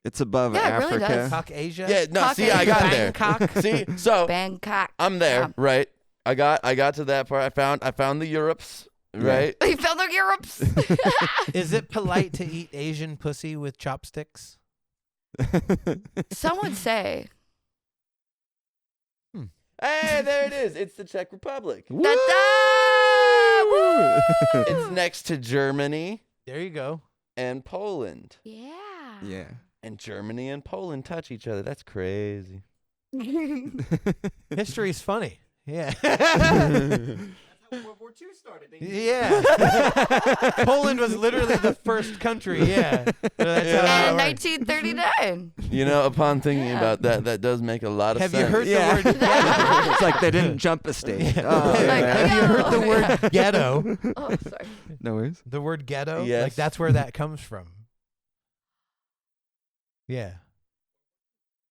S4: It's above
S5: Yeah, it really
S4: Africa.
S5: does.
S1: Caucasia.
S2: Yeah, no, see, I got there.
S1: Bangkok.
S2: See, so
S5: Bangkok.
S2: I'm there,
S5: Yeah.
S2: right? I got to that part. I found the Europes, right?
S5: You found the Europes.
S1: Is it polite to eat Asian pussy with chopsticks?
S5: Some would say.
S2: Hey, there it is. It's the Czech Republic.
S5: Ta-da! Woo!
S2: It's next to Germany
S1: There you go.
S2: and Poland.
S5: Yeah.
S4: Yeah.
S2: And Germany and Poland touch each other. That's crazy.
S1: History's funny. Yeah.
S6: That's how World War II started.
S1: Yeah. Poland was literally the first country. Yeah. So that's how
S5: In
S1: that works.
S5: 1939.
S2: You know, upon thinking
S5: Yeah.
S2: about that, that does make a lot of
S1: Have
S2: sense.
S1: you heard
S4: Yeah.
S1: the word ghetto?
S4: It's like they didn't jump a stage. Oh,
S5: Like,
S4: man.
S1: Have you heard the
S5: Yeah.
S1: word ghetto?
S5: Oh, sorry.
S4: No worries.
S1: The word ghetto?
S2: Yes.
S1: Like that's where that comes from. Yeah.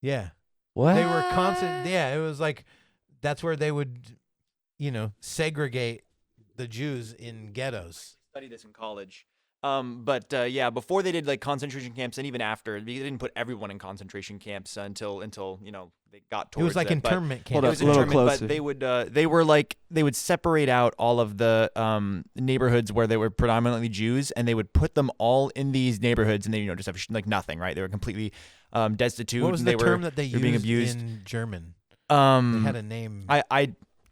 S1: Yeah.
S2: What?
S1: They were constant. Yeah. It was like that's where they would, segregate the Jews in ghettos.
S6: Studied this in college. But yeah, before they did like concentration camps, and even after, they didn't put everyone in concentration camps until they got towards
S1: It was like
S6: it, but-
S1: internment
S4: Hold
S1: camp.
S4: up,
S6: It was
S4: a little
S6: internment,
S4: closer.
S6: but they would separate out all of the neighborhoods where they were predominantly Jews, and they would put them all in these neighborhoods, and they just have like nothing, right? They were completely destitute.
S1: What was
S6: and
S1: the
S6: they
S1: term
S6: were
S1: that they
S6: were being
S1: used
S6: abused.
S1: in German? They
S6: They
S1: had a name.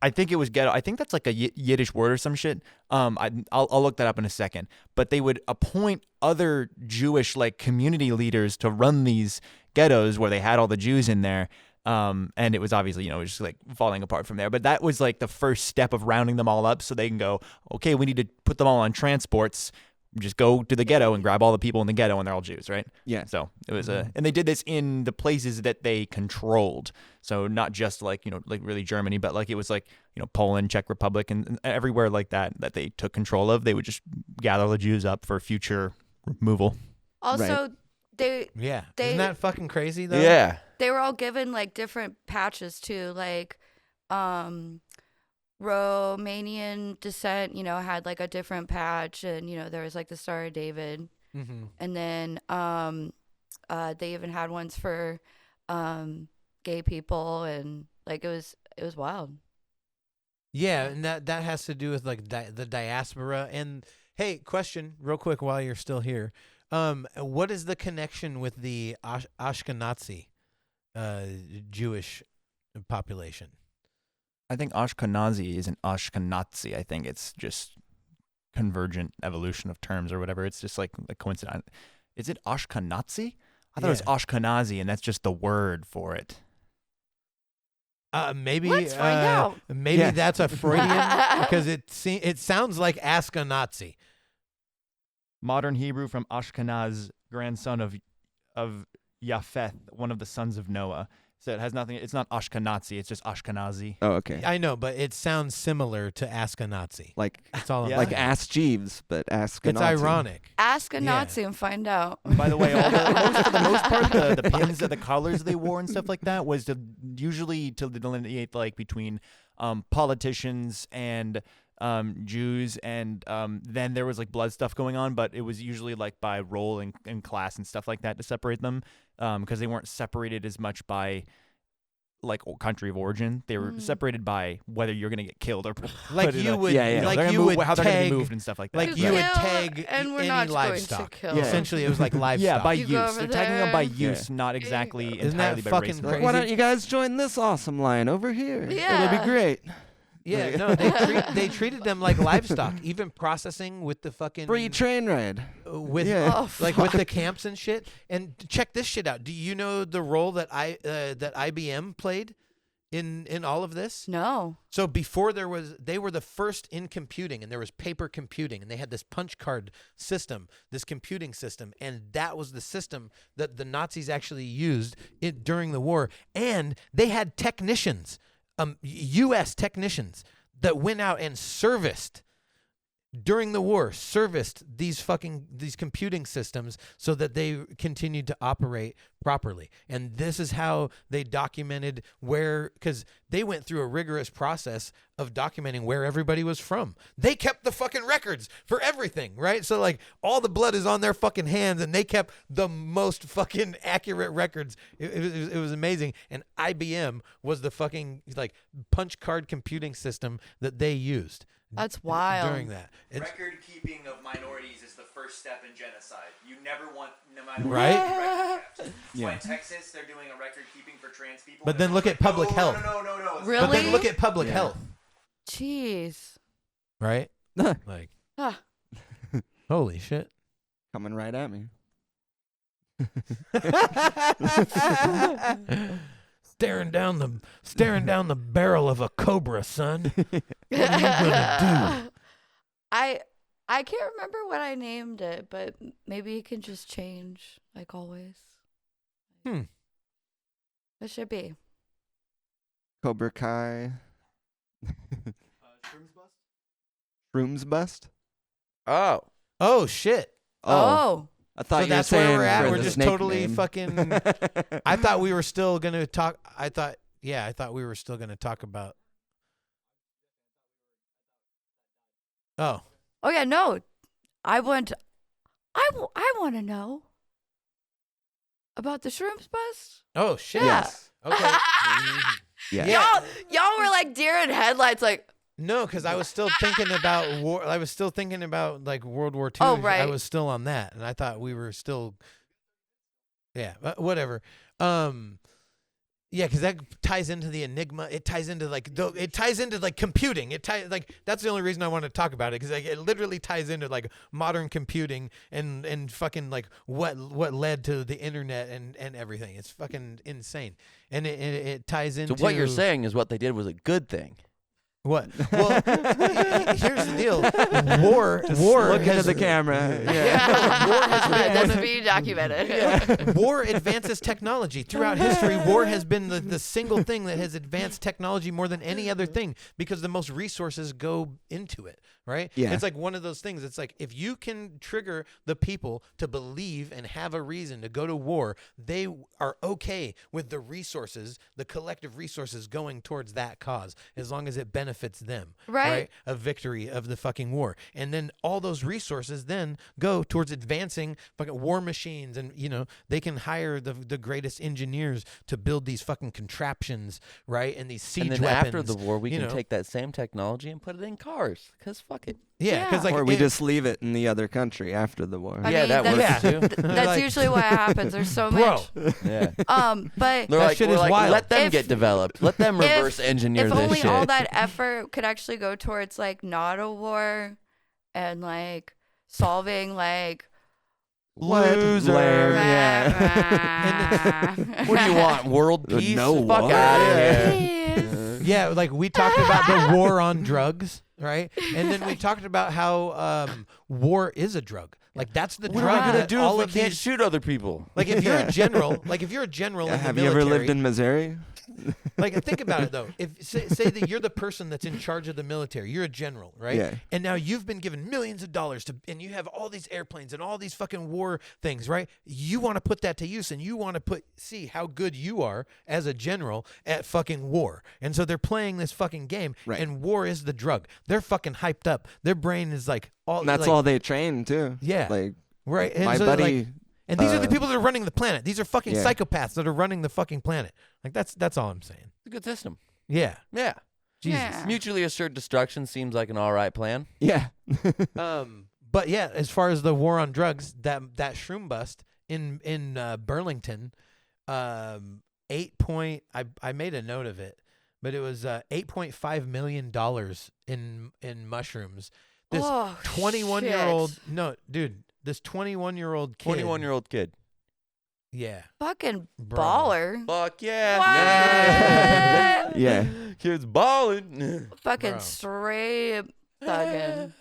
S6: I think it was ghetto. I think that's like a Yiddish word or some shit. I'll look that up in a second. But they would appoint other Jewish like community leaders to run these ghettos where they had all the Jews in there. And it was obviously, it was just like falling apart from there. But that was like the first step of rounding them all up so they can go, okay, we need to put them all on transports. Just go to the ghetto and grab all the people in the ghetto, and they're all Jews, right?
S4: Yeah.
S6: So it was and they did this in the places that they controlled. So not just like like really Germany, but like it was like Poland, Czech Republic, and everywhere like that they took control of. They would just gather the Jews up for future removal.
S5: Also, they
S1: Yeah.
S5: They-
S1: Isn't that fucking crazy though?
S2: Yeah.
S5: they were all given like different patches too, like Romanian descent, had like a different patch, and there was like the Star of David,
S1: Mm-hmm.
S5: and then they even had ones for gay people, and like it was wild.
S1: Yeah, and that has to do with like the diaspora. And hey, question real quick while you're still here. What is the connection with the Ashkenazi Jewish population?
S6: I think Ashkenazi isn't Ashkenazi. I think it's just convergent evolution of terms or whatever. It's just like a coincidence. Is it Ashkenazi? I thought it was
S1: Yeah.
S6: Ashkenazi, and that's just the word for it.
S1: Maybe
S5: Let's find out.
S1: Maybe
S4: Yeah.
S1: that's a Freudian because it sounds like Ask a Nazi.
S6: Modern Hebrew from Ashkenaz, grandson of Japheth, one of the sons of Noah. So it has nothing. It's not Ashkenazi. It's just Ashkenazi.
S4: Oh, okay.
S1: I know, but it sounds similar to Ask a Nazi.
S4: Like
S1: That's all. I'm
S6: Yeah.
S4: like
S1: saying.
S4: Ask Jeeves, but Ask a
S1: It's
S4: Nazi.
S1: ironic.
S5: Ask a
S1: Yeah.
S5: Nazi and find out.
S6: By the way, for the most part, the pins, the collars they wore and stuff like that was usually to delineate like between politicians and Jews, and then there was like blood stuff going on, but it was usually like by role and class and stuff like that to separate them, because they weren't separated as much by like country of origin. They were separated by whether you're gonna get killed or
S1: Like
S6: put in
S1: you
S6: a-
S1: would,
S4: Yeah, yeah.
S1: like
S6: they're gonna
S1: you
S6: move,
S1: would
S6: how they're gonna
S1: tag,
S6: be moved and stuff like that.
S1: like
S5: You
S1: you would
S5: kill,
S1: tag
S5: and we're
S1: any
S5: not going to
S1: livestock.
S5: kill.
S4: Yeah.
S1: Essentially, it was like livestock.
S6: Yeah, by
S5: You go
S6: use.
S5: over
S6: They're tagging them by
S5: there.
S6: use, not exactly
S1: Isn't that
S6: entirely by
S1: fucking
S6: race.
S4: Like,
S1: crazy?
S4: why don't you guys join this awesome line over here?
S5: Yeah.
S4: It'll be great.
S1: Yeah, no, they treated them like livestock, even processing with the fucking
S4: Free train ride.
S1: with
S4: Yeah.
S5: Oh,
S1: like with the camps and shit. And check this shit out. Do you know the role that that IBM played in all of this?
S5: No.
S1: So before they were the first in computing, and there was paper computing, and they had this punch card system, this computing system, and that was the system that the Nazis actually used during the war. And they had technicians, U.S. technicians that went out and serviced during the war, serviced these computing systems so that they continued to operate properly. And this is how they documented because they went through a rigorous process of documenting where everybody was from. They kept the fucking records for everything, right? So like all the blood is on their fucking hands, and they kept the most fucking accurate records. It was amazing. And IBM was the fucking like punch card computing system that they used.
S5: That's wild.
S1: During that.
S6: Record keeping of minorities is the first step in genocide. You never want minority
S1: Right?
S6: record kept. That's
S4: Yeah.
S6: why in Texas they're doing a record keeping for trans people.
S1: But then look at public health.
S6: No.
S5: Really?
S1: But then look at public
S4: Yeah.
S1: health,
S5: Jeez.
S1: right? Like,
S5: Ah.
S1: holy shit.
S4: Coming right at me.
S1: Staring down the barrel of a cobra, son. What are you gonna
S5: I can't remember what I named it, but maybe it can just change like always.
S1: Hmm.
S5: It should be.
S4: Cobra Kai. Shrooms bust?
S2: Oh.
S1: Oh shit.
S5: Oh.
S4: I thought
S1: So
S4: you
S1: that's
S4: were
S1: where
S4: saying
S1: we're at.
S4: for
S1: We're
S4: the
S1: just
S4: snake
S1: totally
S4: name.
S1: fucking. I thought we were still gonna talk. I thought we were still gonna talk about. Oh.
S5: Oh yeah, no. I want to know about the shrooms bust.
S1: Oh shit.
S5: Yeah.
S4: Yes.
S1: Okay.
S4: Yeah.
S5: Y'all were like deer in headlights, like
S1: No, because I was still thinking about war. I was still thinking about like World War II.
S5: Oh,
S1: I
S5: right.
S1: was still on that, and I thought we were still. Yeah, whatever. Yeah, because that ties into the enigma. It ties into like computing. It ties like that's the only reason I want to talk about it, because like it literally ties into like modern computing and fucking like what led to the internet and everything. It's fucking insane, and it ties into.
S2: So what you're saying is what they did was a good thing.
S1: What? Well, here's the deal. War
S4: Look into
S1: has
S4: the camera.
S1: Yeah. War has been
S5: that's to be documented.
S1: war advances technology throughout history. War has been the single thing that has advanced technology more than any other thing, because the most resources go into it, right?
S4: Yeah.
S1: It's like one of those things. It's like if you can trigger the people to believe and have a reason to go to war, they are okay with the resources, the collective resources going towards that cause, as long as it benefits them,
S5: Right.
S1: A victory of the fucking war. And then all those resources then go towards advancing fucking war machines, and they can hire the greatest engineers to build these fucking contraptions, right? And these siege
S2: And then
S1: weapons.
S2: after the war, we
S1: you
S2: can
S1: know.
S2: take that same technology and put it in cars. Because fuck it.
S1: Yeah, because like
S4: Or we
S1: it-
S4: just leave it in the other country after the war.
S5: I
S2: Yeah,
S5: mean,
S2: that
S5: that's,
S2: works too.
S5: That's
S1: Like-
S5: usually what happens. There's so
S1: Bro.
S5: much.
S2: Yeah.
S5: But
S2: They're
S1: That
S2: like,
S1: shit
S2: we're
S1: is
S2: like,
S1: wild.
S2: let them
S5: If-
S2: get developed. Let them reverse engineer
S5: if
S2: this
S5: only
S2: shit.
S5: all that effort could actually go towards like not a war and like solving like
S2: Loser.
S4: Yeah.
S2: What do you want? World peace?
S4: No
S2: Fuck
S4: war.
S2: out of
S4: Yeah.
S2: here.
S1: Yeah, like we talked about the war on drugs, right? And then we talked about how war is a drug. Like that's the
S2: What
S1: drug
S2: are we gonna
S1: that
S2: do
S1: all
S2: if
S1: of
S2: we can't
S1: these.
S2: shoot other people?
S1: Like if you're
S4: Yeah.
S1: a general, in the
S4: Have you ever
S1: military,
S4: lived in Missouri?
S1: Like think about it though. If say that you're the person that's in charge of the military, you're a general, right?
S4: Yeah.
S1: And now you've been given millions of dollars and you have all these airplanes and all these fucking war things, right? You want to put that to use, and you want to see how good you are as a general at fucking war. And so they're playing this fucking game,
S4: Right.
S1: and war is the drug. They're fucking hyped up. Their brain is like all.
S4: And that's
S1: like,
S4: all they train too.
S1: Yeah.
S4: Like
S1: Right. And
S4: my
S1: so,
S4: buddy.
S1: like, and these are the
S4: uh,
S1: people that are running the planet. These are fucking
S4: yeah.
S1: psychopaths that are running the fucking planet. Like that's all I'm saying.
S2: It's a good system.
S1: Yeah.
S2: Yeah.
S1: Jesus.
S5: Yeah.
S2: Mutually assured destruction seems like an all right plan.
S4: yeah.
S1: But yeah, as far as the war on drugs, that shroom bust in Burlington, I made a note of it, but it was $8.5 million in mushrooms. This
S5: Oh,
S1: 21-year-old
S5: shit.
S1: no, dude, this 21-year-old kid.
S2: 21-year-old kid.
S1: Yeah.
S5: Fucking
S1: Bro.
S5: baller.
S2: Fuck yeah.
S5: What?
S4: Yeah.
S2: Kids balling.
S5: Fucking
S1: Bro.
S5: straight thuggin'.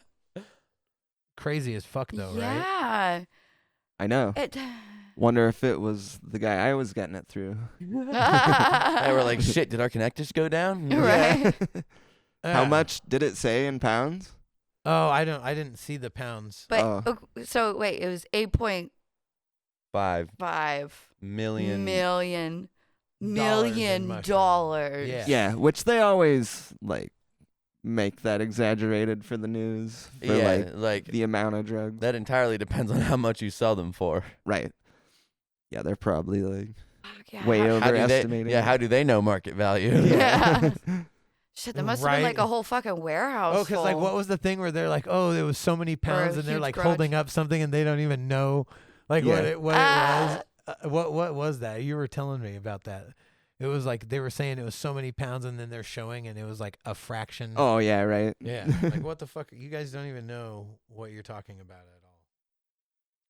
S1: Crazy as fuck though, right?
S5: Yeah.
S4: I know.
S5: It.
S4: Wonder if it was the guy I was getting it through.
S2: They were like, shit, did our connectors go down?
S5: Right.
S4: How
S1: Ah.
S4: much did it say in pounds?
S1: Oh, I didn't see the pounds.
S5: But
S4: Oh.
S5: so wait, it was 8 point.
S2: $5
S5: $5
S2: million.
S5: million
S1: in
S5: million
S1: mushrooms.
S5: dollars.
S1: Yeah.
S4: Yeah, which they always like make that exaggerated for the news for
S2: Yeah,
S4: like the amount of drugs.
S2: that entirely depends on how much you sell them for.
S4: Right. Yeah, they're probably like
S5: Fuck, yeah.
S4: way
S2: How do
S4: overestimating.
S2: they? Yeah, how do they know market value?
S5: Yeah. Shit, that must have been
S1: Right.
S5: like a whole fucking warehouse.
S1: Oh, because like,
S5: full.
S1: what was the thing where they're like, oh, there was so many pounds, and they're
S5: huge
S1: like
S5: garage.
S1: holding up something, and they don't even know, like
S4: Yeah.
S1: what it was. What was that? You were telling me about that. It was like they were saying it was so many pounds, and then they're showing, and it was like a fraction.
S4: Oh yeah, right.
S1: Yeah. Like what the fuck? You guys don't even know what you're talking about at all.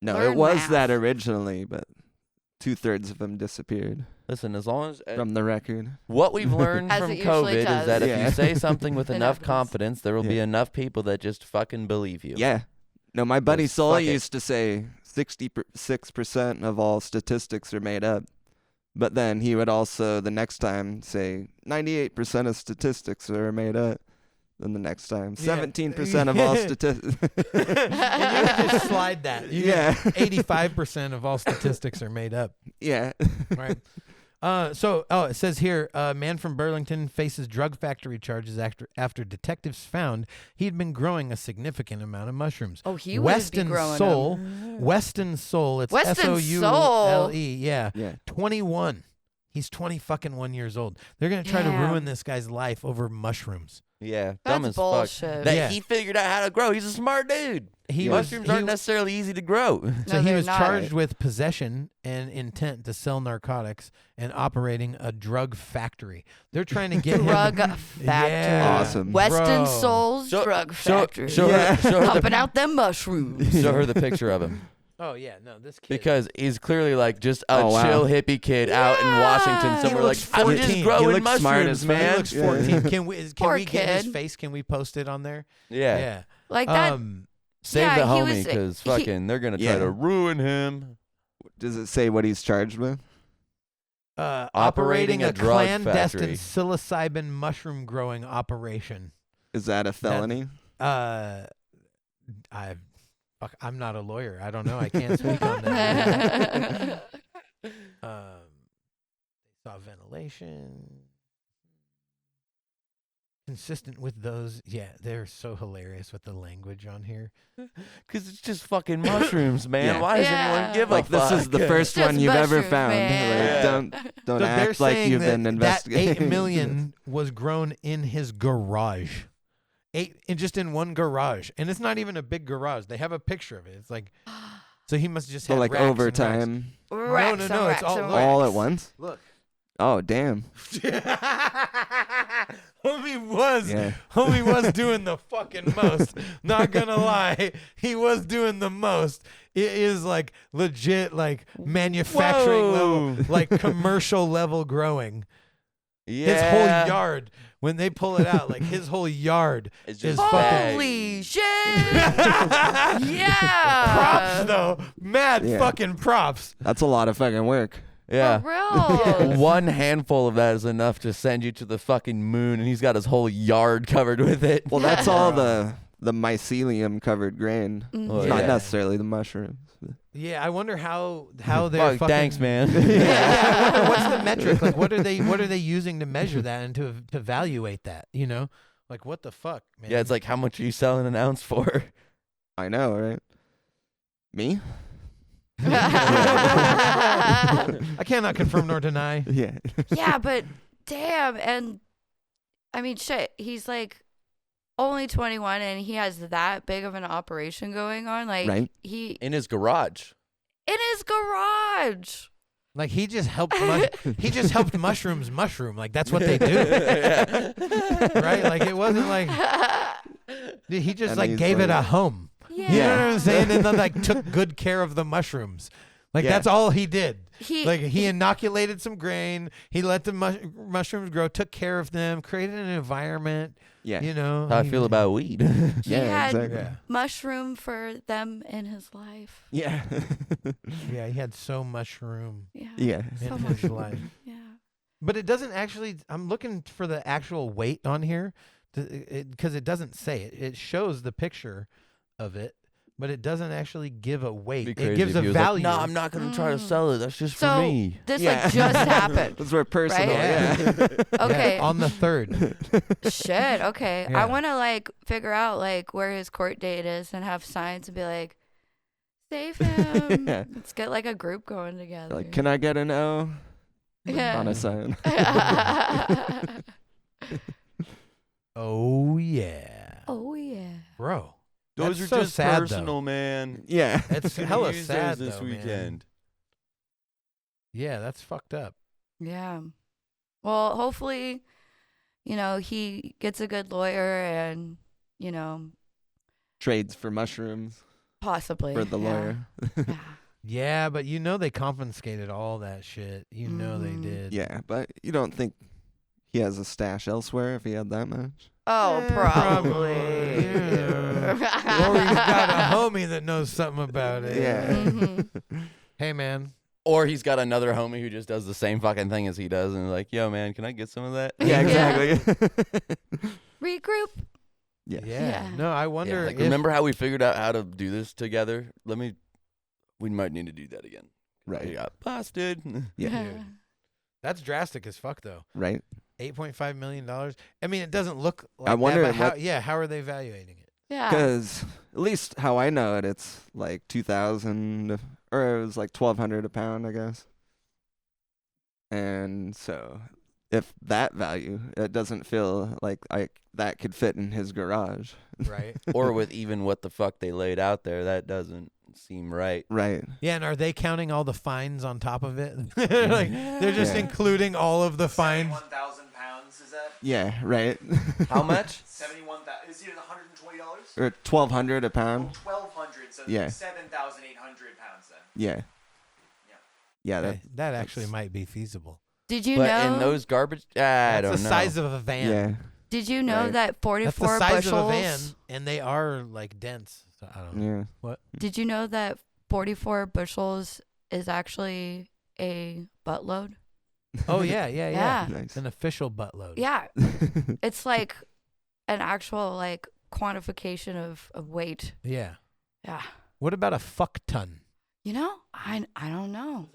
S4: No,
S5: Learn
S4: it was
S5: math.
S4: that originally, but 2/3 of them disappeared
S2: Listen, as long as
S4: from the record.
S2: what we've learned
S5: As
S2: from
S5: it usually
S2: COVID is
S5: does.
S2: that if
S4: Yeah.
S2: you say something with
S5: It
S2: enough
S5: happens.
S2: confidence, there will be
S4: Yeah.
S2: enough people that just fucking believe you.
S4: Yeah. No, my buddy
S2: Just
S4: Sully
S2: fuck it.
S4: used to say 66% of all statistics are made up. But then he would also the next time say 98% of statistics are made up. Then the next time 17% of all statistics.
S1: And you can just slide that.
S4: Yeah.
S1: 85% of all statistics are made up.
S4: Yeah.
S1: Right. It says here, a man from Burlington faces drug factory charges after detectives found he'd been growing a significant amount of mushrooms.
S5: Oh, he would be growing
S1: Soul,
S5: them.
S1: Weston Soul. It's
S5: Weston
S1: Soule. Yeah.
S4: Yeah.
S1: 21. He's 1 years old. They're gonna try to
S5: Damn.
S1: ruin this guy's life over mushrooms.
S2: Yeah, dumb
S5: That's
S2: as
S5: bullshit.
S2: fuck. That
S1: Yeah.
S2: he figured out how to grow. He's a smart dude. Mushrooms
S1: he-
S2: aren't necessarily easy to grow.
S1: So
S5: No,
S1: he
S5: they're
S1: was
S5: not.
S1: charged with possession and intent to sell narcotics and operating a drug factory. They're trying to get
S5: Drug
S1: him.
S5: factory.
S1: Yeah,
S4: Awesome.
S5: Weston
S1: bro.
S5: Soul's drug factory.
S2: Show
S4: Yeah.
S2: her
S5: Pumping out them mushrooms.
S2: show her the picture of him.
S1: Oh yeah, no, this kid.
S2: Because he's clearly like just a
S4: Oh, wow.
S2: chill hippie kid out in Washington
S5: He
S2: somewhere. Like,
S1: looks
S2: I'm
S1: 14.
S2: just
S1: He
S2: growing
S4: looks smart
S2: mushrooms,
S4: as fuck.
S1: he
S2: man.
S1: looks
S4: Yeah.
S1: 14. Can we
S5: Poor
S1: get his
S5: kid.
S1: face? Can we post it on there?
S2: Yeah.
S5: Like that.
S2: Save
S5: Yeah,
S2: the
S5: he
S2: homie
S5: was-
S2: because
S5: he-
S2: fucking they're going to try
S4: Yeah.
S2: to ruin him.
S4: Does it say what he's charged with?
S1: Operating a
S2: drug
S1: clandestine
S2: factory.
S1: psilocybin mushroom growing operation.
S4: Is that a felony?
S1: I'm not a lawyer. I don't know. I can't speak on that. Saw ventilation. Consistent with those. Yeah, they're so hilarious with the language on here.
S2: Because it's just fucking mushrooms, man.
S4: Yeah.
S2: Why does
S5: Yeah.
S2: anyone give
S4: Like
S2: a
S4: this
S2: fuck?
S4: is the first
S5: Just
S4: one you've ever
S5: mushrooms,
S4: found.
S5: man.
S4: Like, don't
S1: So they're
S4: act like
S1: saying
S4: you've
S1: that,
S4: been investigating.
S1: That 8 million was grown in his garage. Just in one garage. And it's not even a big garage. They have a picture of it. It's like, so he must just
S4: So
S1: have
S4: like
S1: racks and
S4: overtime,
S5: Racks
S1: no,
S5: and
S1: no, it's
S5: racks
S1: all-
S5: and
S4: all at
S5: racks.
S4: once.
S1: Look.
S4: Oh damn!
S1: Homie was doing the fucking most. Not gonna lie, he was doing the most. It is like legit, like manufacturing level, like commercial level growing.
S2: Yeah.
S1: His whole yard, when they pull it out, like his whole yard
S2: It's
S1: is
S2: just
S1: fucking.
S2: bag.
S5: Holy shit! Yeah.
S1: Props though, mad
S4: Yeah.
S1: fucking props.
S4: That's a lot of fucking work.
S2: Yeah.
S5: For real.
S2: One handful of that is enough to send you to the fucking moon, and he's got his whole yard covered with it.
S4: Well, that's all the mycelium covered grain.
S2: Oh,
S4: It's not
S2: yeah.
S4: necessarily the mushrooms.
S1: Yeah, I wonder how they're
S2: Fuck,
S1: fucking.
S2: thanks, man.
S1: Yeah, I wonder what's the metric? Like, what are they using to measure that and to evaluate that? You know, like what the fuck, man?
S2: Yeah, it's like, how much are you selling an ounce for?
S4: I know, right? Me?
S1: I cannot confirm nor deny.
S4: Yeah.
S5: Yeah, but damn, and I mean, shit, he's like only 21 and he has that big of an operation going on. Like
S4: Right.
S5: he
S2: In his garage.
S5: in his garage.
S1: Like he just helped. Mushrooms mushroom. Like that's what they do, right? Like it wasn't like he just
S4: And
S1: like
S4: he's
S1: gave it a
S4: like-
S1: home.
S5: Yeah.
S1: You know what I'm saying? And then like took good care of the mushrooms. Like
S4: Yeah.
S1: that's all he did.
S5: He
S1: Like he inoculated some grain. He let the mushrooms grow. Took care of them. Created an environment.
S4: Yeah.
S1: You know
S2: How I
S1: he-
S2: feel about weed.
S5: he
S4: Yeah,
S5: had
S4: exactly.
S1: Yeah.
S5: mushroom for them in his life.
S4: Yeah.
S1: Yeah, he had so much room
S5: Yeah.
S4: Yeah.
S1: in
S5: So
S1: his
S5: much.
S1: life.
S5: Yeah.
S1: But it doesn't actually. I'm looking for the actual weight on here because it doesn't say it. It shows the picture of it, but it doesn't actually give a weight.
S2: Be
S1: It
S2: crazy
S1: gives
S2: if
S1: a
S2: he was like,
S1: value.
S2: no, I'm not gonna try to sell it. That's just for
S5: So
S2: me.
S5: this
S4: Yeah.
S5: like just happened.
S4: Those were personal.
S5: Right?
S4: Yeah.
S5: Okay.
S1: Yeah, on the 3rd.
S5: Shit. Okay.
S1: Yeah.
S5: I want to like figure out like where his court date is and have signs and be like, save him.
S4: Yeah.
S5: Let's get like a group going together.
S4: Like, can I get an O
S5: Yeah.
S4: on a sign?
S1: Oh yeah,
S5: Oh yeah.
S1: bro.
S2: Those
S1: That's
S2: are
S1: so
S2: just
S1: sad,
S2: personal, man.
S4: Yeah.
S1: It's
S2: Could've
S1: hella
S2: used
S1: sad
S2: those this
S1: though, man.
S2: weekend.
S1: Yeah, that's fucked up.
S5: Yeah. Well, hopefully, he gets a good lawyer and,
S4: Trades for mushrooms
S5: possibly
S4: for the
S5: yeah.
S4: lawyer.
S5: Yeah.
S1: Yeah, but they confiscated all that shit. They
S5: Mhm.
S1: did.
S4: Yeah, but you don't think he has a stash elsewhere if he had that much?
S5: Oh, probably.
S1: Yeah. Or he's got a homie that knows something about it.
S4: Yeah.
S5: Mhm.
S1: Hey, man.
S2: Or he's got another homie who just does the same fucking thing as he does, and like, yo, man, can I get some of that?
S4: Yeah,
S5: Yeah.
S4: exactly.
S5: Regroup.
S4: Yeah.
S1: Yeah.
S5: Yeah.
S1: No, I
S2: Yeah,
S1: wonder
S2: like,
S1: if
S2: remember how we figured out how to do this together? We might need to do that again. We
S4: Right.
S2: got busted.
S4: Yeah.
S1: Dude. That's drastic as fuck, though.
S4: Right.
S1: $8.5 million. I mean, it doesn't look like
S4: I wonder
S1: that, but
S4: what-
S1: how are they evaluating it?
S5: Yeah.
S4: Because at least how I know it, it's like 2,000, or it was like 1,200 a pound, I guess. And so, if that value, it doesn't feel like that could fit in his garage.
S1: Right.
S2: Or with even what the fuck they laid out there, that doesn't seem right.
S4: Right.
S1: Yeah, and are they counting all the fines on top of it? They're just
S4: Yeah.
S1: including all of the fines.
S7: 71,000 pounds, is that?
S4: Yeah. Right.
S2: How much?
S7: 71,000. Is it $120?
S4: Or 1,200 a pound.
S7: 1,200, so
S4: Yeah.
S7: 7,800 pounds then.
S4: Yeah. Yeah.
S1: Okay, that actually
S4: that's-
S1: might be feasible.
S5: Did you
S2: But
S5: know?
S2: in those garbage, I
S1: That's
S2: don't
S1: the
S2: know.
S1: size of a van.
S4: Yeah.
S5: Did you know
S4: Right.
S5: that
S1: That's
S5: 44
S1: the size
S5: bushels?
S1: of a van, and they are like dense. So I don't know.
S4: Yeah.
S5: Did you know that 44 bushels is actually a buttload?
S1: Oh yeah, yeah, yeah.
S5: Yeah.
S4: Nice.
S1: An official buttload.
S5: Yeah. It's like an actual like quantification of weight.
S1: Yeah.
S5: Yeah.
S1: What about a fuck ton?
S5: I don't know.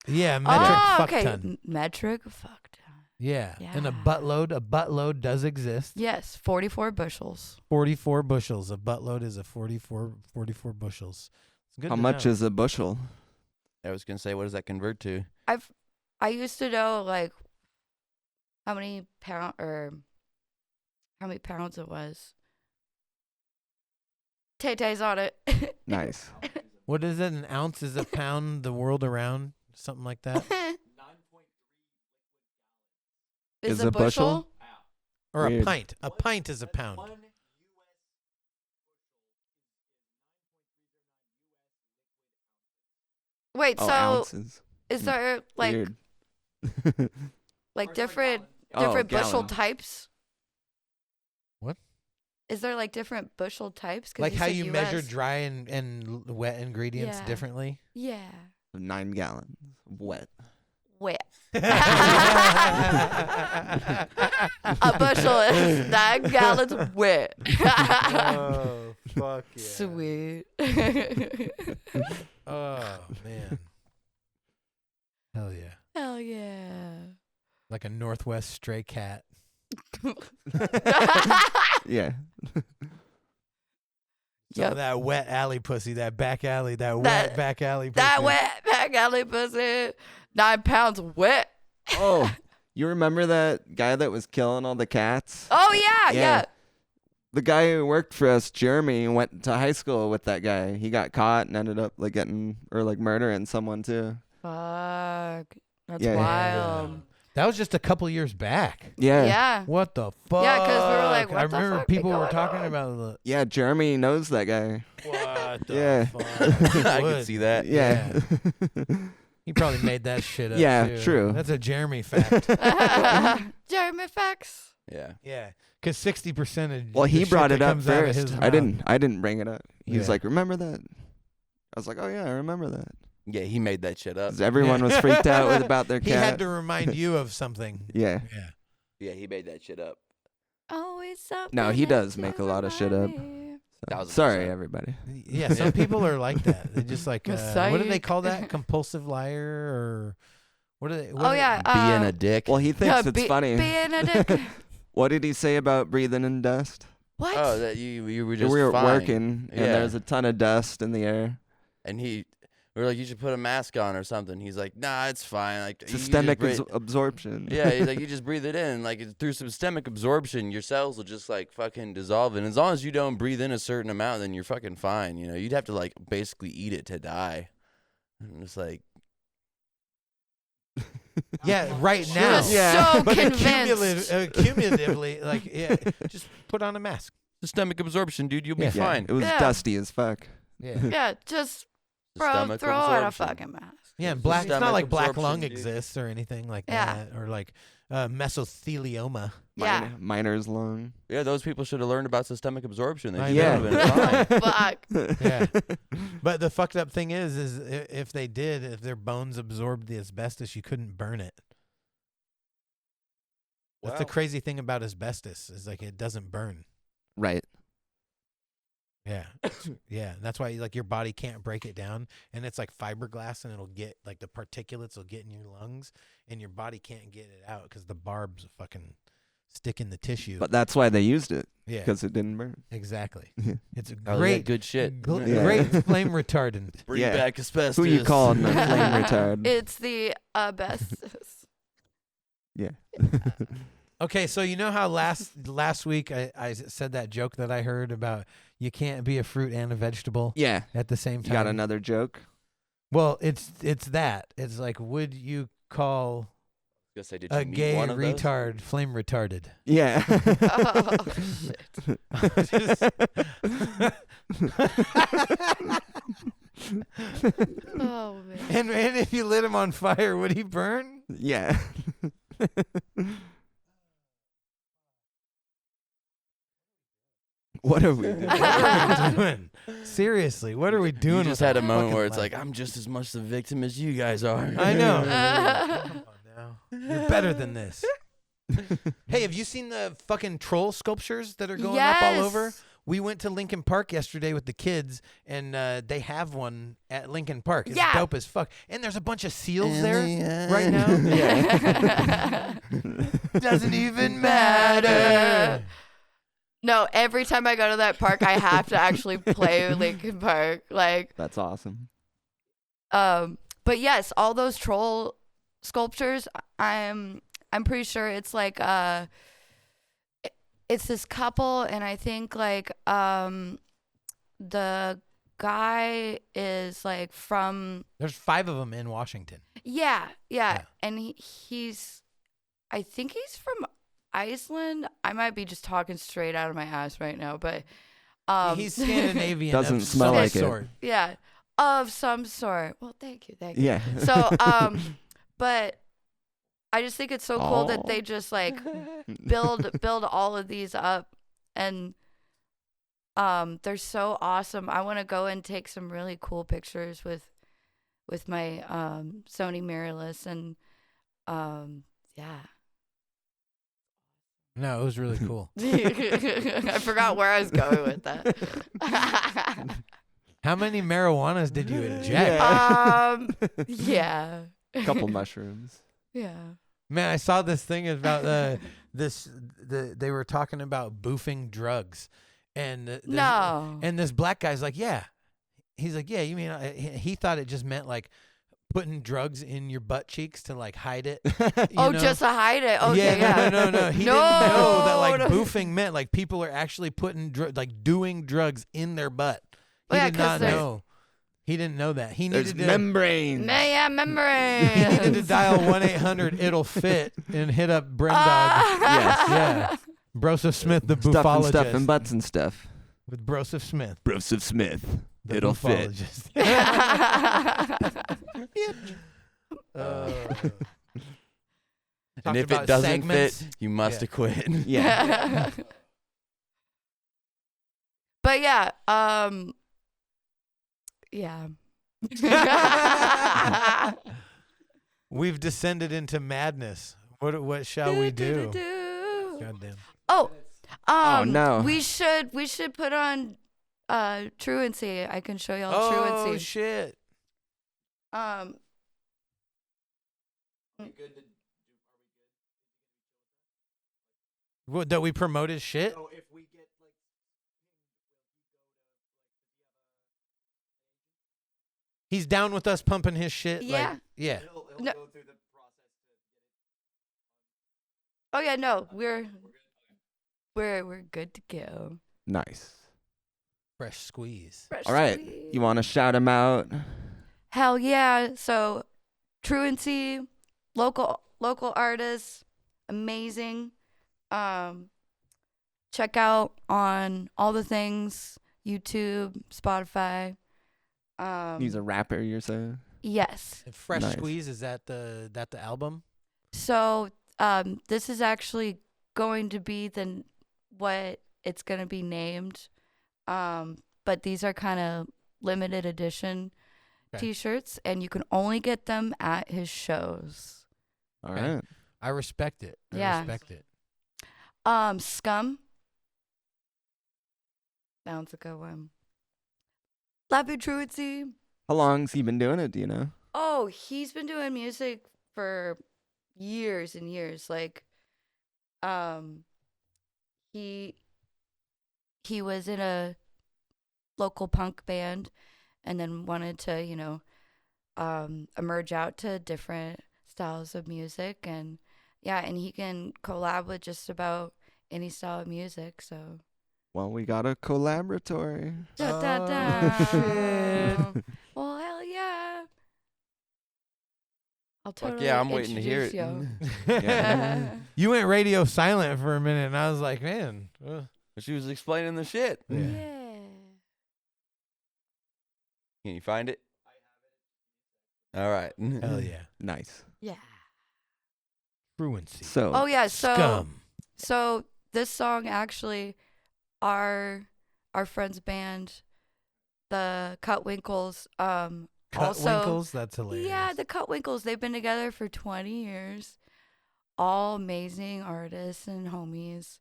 S1: Yeah, metric fuck
S5: okay.
S1: ton.
S5: Metric fuck ton.
S1: Yeah. And a
S5: Yeah.
S1: buttload does exist.
S5: Yes, 44 bushels.
S1: 44 bushels. A buttload is a 44 bushels. It's good
S4: How
S1: to
S4: much
S1: know.
S4: is a bushel?
S2: I was gonna say, what does that convert to?
S5: I used to know like how many pounds it was. Tay-Tay's on it.
S4: Nice.
S1: What is it? An ounce is a pound the world around? Something like that?
S5: Is
S4: Is
S5: a
S4: a bushel?
S5: bushel?
S1: Or a
S4: Weird.
S1: pint. A pint is a pound.
S5: Wait,
S4: Oh,
S5: so
S4: ounces.
S5: is there like
S4: Weird.
S5: different
S4: Oh,
S5: bushel
S4: gallon.
S5: types?
S1: What?
S5: Is there like different bushel types? 'Cause
S1: Like how
S5: said
S1: you measure
S5: US.
S1: dry and wet ingredients
S5: Yeah.
S1: differently?
S5: Yeah.
S4: 9 gallons. Wet.
S5: Wet. A bushel is 9 gallons wet.
S1: Oh, fuck yeah.
S5: Sweet.
S1: Oh, man. Hell yeah.
S5: Hell yeah.
S1: Like a Northwest stray cat.
S4: Yeah.
S1: Some
S5: Yep.
S1: of that wet alley pussy, that back alley, that wet
S5: That-
S1: back alley pussy.
S5: That wet back alley pussy. 9 pounds wet.
S4: Oh, you remember that guy that was killing all the cats?
S5: Oh yeah,
S4: Yeah.
S5: yeah.
S4: The guy who worked for us, Jeremy, went to high school with that guy. He got caught and ended up like murdering someone too.
S5: Fuck. That's
S4: Yeah.
S5: wild.
S1: That was just a couple years back.
S4: Yeah.
S5: Yeah.
S1: What the fuck?
S5: Yeah, 'cause we were like,
S1: I
S5: what the
S1: remember
S5: fuck be
S1: people were
S5: going
S1: talking
S5: on?
S1: about the
S4: Yeah, Jeremy knows that guy.
S1: what the
S4: Yeah.
S1: fuck.
S2: I
S1: Would.
S2: can see that.
S4: Yeah.
S1: He probably made that shit up.
S4: Yeah,
S1: too.
S4: true.
S1: That's a Jeremy fact.
S5: Jeremy facts.
S2: Yeah.
S1: Yeah, because 60% of
S4: Well,
S1: the
S4: he
S1: shit
S4: brought
S1: that
S4: it up
S1: comes out of his
S4: first.
S1: mouth-
S4: I didn't bring it up. He was
S1: Yeah.
S4: like, "Remember that?" I was like, "Oh yeah, I remember that."
S2: Yeah, he made that shit up.
S4: 'Cause everyone was freaked out about their cat.
S1: He had to remind you of something.
S4: Yeah.
S1: Yeah.
S2: Yeah, he made that shit up.
S5: Always something.
S4: No, he
S5: that
S4: does make a lot of shit up.
S5: remind me.
S4: Sorry, everybody.
S1: Yeah, some people are like that. They just like what do they
S5: Psych.
S1: call that? Compulsive liar or what do they? What
S5: Oh
S1: do
S5: yeah.
S2: Being a dick.
S4: Well, he thinks it's funny.
S5: Being a dick.
S4: What did he say about breathing in dust?
S5: What?
S2: Oh, that you were just
S4: We were
S2: fine.
S4: working, and
S2: Yeah.
S4: there's a ton of dust in the air.
S2: And we were like, you should put a mask on or something. He's like, nah, it's fine. Like you just
S4: Systemic
S2: breathe-
S4: absorption.
S2: Yeah, he's like, you just breathe it in. Like through systemic absorption, your cells will just like fucking dissolve. And as long as you don't breathe in a certain amount, then you're fucking fine. You know, you'd have to like basically eat it to die. And it's like,
S1: Yeah, right
S5: She
S1: now.
S5: was
S4: Yeah.
S5: so
S1: But
S5: convinced.
S1: cumulatively, like, yeah, just put on a mask.
S2: systemic absorption, dude. You'll
S1: Yeah.
S2: be fine.
S4: It was
S5: Yeah.
S4: dusty as fuck.
S1: Yeah.
S5: Yeah, just
S2: Systemic
S5: throw on a
S2: absorption.
S5: fucking mask.
S1: Yeah, and black. It's
S2: Systemic
S1: not like black
S2: absorption,
S1: lung
S2: dude.
S1: exists or anything like
S5: Yeah.
S1: that, or like mesothelioma.
S5: Yeah.
S4: Miner's lung.
S2: Yeah, those people should have learned about systemic absorption. They
S1: I
S2: should
S1: know.
S2: have been fine.
S5: Fuck.
S1: Yeah. But the fucked up thing is if they did, if their bones absorbed the asbestos, you couldn't burn it. That's the
S2: Wow.
S1: crazy thing about asbestos is like it doesn't burn.
S4: Right.
S1: Yeah. Yeah. That's why like your body can't break it down, and it's like fiberglass, and it'll get like the particulates will get in your lungs, and your body can't get it out because the barbs fucking stick in the tissue.
S4: But that's why they used it,
S1: yeah.
S4: because it didn't burn.
S1: Exactly. It's a
S2: Oh, yeah,
S1: great
S2: good shit.
S4: Yeah.
S1: great flame retardant.
S2: Bring
S4: Yeah.
S2: back asbestos.
S4: Who you calling a flame retard?
S5: It's the asbestos.
S4: Yeah.
S1: Okay, so you know how last week I said that joke that I heard about you can't be a fruit and a vegetable
S4: Yeah.
S1: at the same
S4: You
S1: time.
S4: got another joke?
S1: Well, it's that. It's like, would you call
S2: Gonna say, did you
S1: a
S2: meet
S1: gay
S2: one of those?
S1: retard flame retarded?
S4: Yeah.
S5: Oh man.
S1: And if you lit him on fire, would he burn?
S4: Yeah. What are we doing?
S1: What are we doing? Seriously, what are we doing?
S2: You just
S1: with
S2: had a
S1: our
S2: moment
S1: fucking
S2: where it's
S1: life?
S2: like, I'm just as much the victim as you guys are.
S1: I know. Come on now. You're better than this. Hey, have you seen the fucking troll sculptures that are going up all over?
S5: Yes.
S1: We went to Lincoln Park yesterday with the kids, and they have one at Lincoln Park. It's
S5: Yeah.
S1: dope as fuck. And there's a bunch of seals
S2: In
S1: there
S2: the
S1: right now. Doesn't even matter.
S5: No, every time I go to that park, I have to actually play Lincoln Park. Like,
S4: That's awesome.
S5: but yes, all those troll sculptures, I'm pretty sure it's like it's this couple, and I think like the guy is like from
S1: There's 5 of them in Washington.
S5: yeah,
S1: Yeah.
S5: and he's I think he's from Iceland. I might be just talking straight out of my ass right now, but
S1: He's Scandinavian.
S4: Doesn't
S1: of
S4: smell
S1: some
S4: like it.
S1: sort.
S5: yeah, of some sort. Well, thank you.
S4: Yeah.
S5: So, but I just think it's so cool that
S4: Aw.
S5: they just like build all of these up, and they're so awesome. I want to go and take some really cool pictures with my Sony mirrorless, and yeah.
S1: No, it was really cool.
S5: I forgot where I was going with that.
S1: How many marijuanas did you inject?
S5: Yeah.
S4: Couple mushrooms.
S5: Yeah.
S1: Man, I saw this thing about they were talking about boofing drugs, and this black guy's like, yeah, he's like, yeah, you mean he thought it just meant like putting drugs in your butt cheeks to like hide it. you know?
S5: Just to hide it. Okay,
S1: yeah,
S5: yeah.
S1: no. He
S5: No,
S1: didn't know that like
S5: no.
S1: boofing meant like people are actually putting like doing drugs in their butt. He
S5: Well, yeah,
S1: did
S5: 'cause
S1: not
S5: there's-
S1: know. He didn't know that. He
S4: There's
S1: needed to.
S4: membranes.
S5: Yeah,
S1: He needed to
S5: membranes.
S1: dial 1-800 it'll fit and hit up Brendog.
S4: Yes.
S1: Yeah. Broseph Smith, the
S4: Stuff and
S1: bufologist.
S4: stuff and butts and stuff.
S1: With Broseph Smith,
S4: Broseph Smith.
S1: the
S4: It'll fit.
S1: bufologist.
S2: And
S1: Talked
S2: if
S1: about
S2: it doesn't
S1: segments.
S2: fit, you must
S1: Yeah.
S2: acquit.
S4: Yeah.
S5: But yeah, yeah.
S1: We've descended into madness. What shall we do? Goddamn.
S5: Oh,
S4: Oh, no.
S5: We should put on Truancy. I can show y'all
S1: Oh
S5: Truancy.
S1: shit! What, that we promote his shit?
S6: if we get like
S1: He's down with us pumping his shit.
S5: Yeah.
S1: Like, yeah.
S6: he'll
S5: No.
S6: go through the process to get it.
S5: Oh yeah, no, we're good to go.
S4: Nice.
S1: Fresh squeeze.
S5: Fresh
S4: All right.
S5: squeeze.
S4: You want to shout him out?
S5: Hell yeah! So, Truancy, local artists, amazing. Check out on all the things: YouTube, Spotify.
S4: He's a rapper, you're saying?
S5: Yes.
S1: And Fresh
S4: Nice.
S1: Squeeze, is that the album?
S5: So, this is actually going to be what it's going to be named. But these are kind of limited edition T-shirts, and you can only get them at his shows.
S4: All
S1: Okay.
S4: right.
S1: I respect it. I
S5: Yeah.
S1: respect it.
S5: Scum. That one's a good one. Love you, Truancy.
S4: How long's he been doing it, do you know?
S5: Oh, he's been doing music for years and years. Like, he was in a local punk band, and then wanted to, emerge out to different styles of music, and and he can collab with just about any style of music. So.
S4: Well, we got a collaboratory.
S5: Da, da,
S1: Oh,
S5: da.
S1: shit.
S5: Well, hell yeah. I'll
S2: Fuck
S5: totally
S2: yeah, I'm waiting to hear
S5: introduce
S2: it.
S5: yo.
S4: Yeah.
S1: You went radio silent for a minute, and I was like, man.
S2: She was explaining the shit.
S1: Yeah.
S5: Yeah.
S2: Can you find it? All right.
S1: Hell yeah.
S4: Nice.
S5: Yeah.
S1: Truancy.
S4: So,
S5: Oh yeah,
S1: Scum.
S5: so this song actually, our friend's band, the Cutwinkles, also
S1: Cutwinkles? That's hilarious.
S5: yeah, the Cutwinkles, they've been together for 20 years. All amazing artists and homies.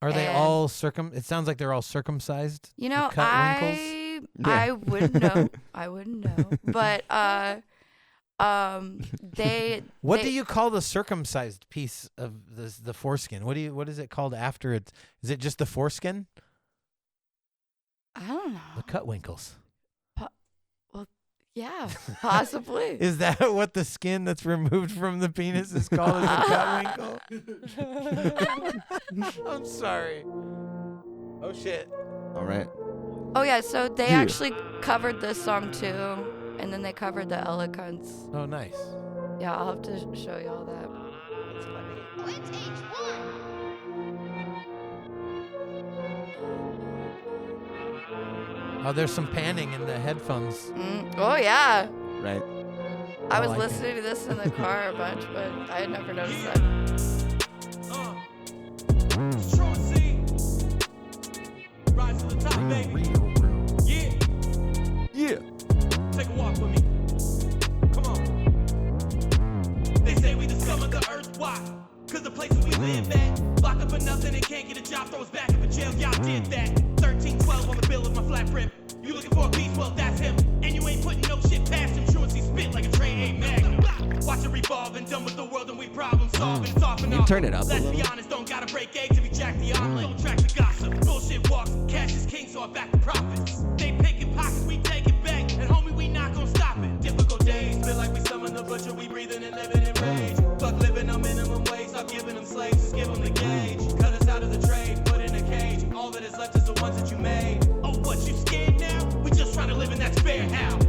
S1: Are they
S5: and-
S1: all it sounds like they're all circumcised.
S5: You
S1: the
S5: know,
S1: Cutwinkles?
S5: I wouldn't know. I wouldn't know. But
S1: What
S5: they-
S1: do you call the circumcised piece of the foreskin? What is it called after it? Is it just the foreskin?
S5: I don't know.
S1: The Cutwinkles.
S5: Yeah, possibly.
S1: Is that what the skin that's removed from the penis is called? Is a cutwinkle? I'm sorry. Oh shit.
S4: all right.
S5: Oh yeah, so they
S4: Yeah.
S5: actually covered this song too, and then they covered the Eloquence.
S1: Oh nice.
S5: Yeah, I'll have to show y'all that. It's funny.
S1: Oh, there's some panning in the headphones.
S5: Oh yeah,
S4: Right.
S5: I was
S1: like it.
S5: listening to this in the car a bunch, but I had never noticed that.
S8: Truancy. Rise to the top, baby. Yeah.
S4: Yeah.
S8: Take a walk with me. Come on. They say we the scum of the earth. Why? Cause the places we live at, locked up for nothing and can't get a job, throw us back up in jail. Y'all did that. 1312 on the bill of my flat brim. You looking for a beast? Well, that's him. And you ain't putting no shit past him. Truancy spit like a train ain't magnum. Watch it revolve and done with the world and we problem solving. It's off and
S4: You
S8: off.
S4: turn it up a
S8: Let's be
S4: little.
S8: honest, don't gotta break eggs if you jack the omelet. Don't track the gossip. Bullshit walks. Cash is king, so I back the profits. They picking pockets, we take it back. And homie, we not gonna stop it. Difficult days, feel like we summon the butcher. We breathing and living in rage. Fuck living on minimum wage. Stop giving them slaves, just give them the gauge. Cut us out of the trade, put in a cage. All that is left is the ones that you made. Oh, what, you scared now? We just trying to live in that spare how.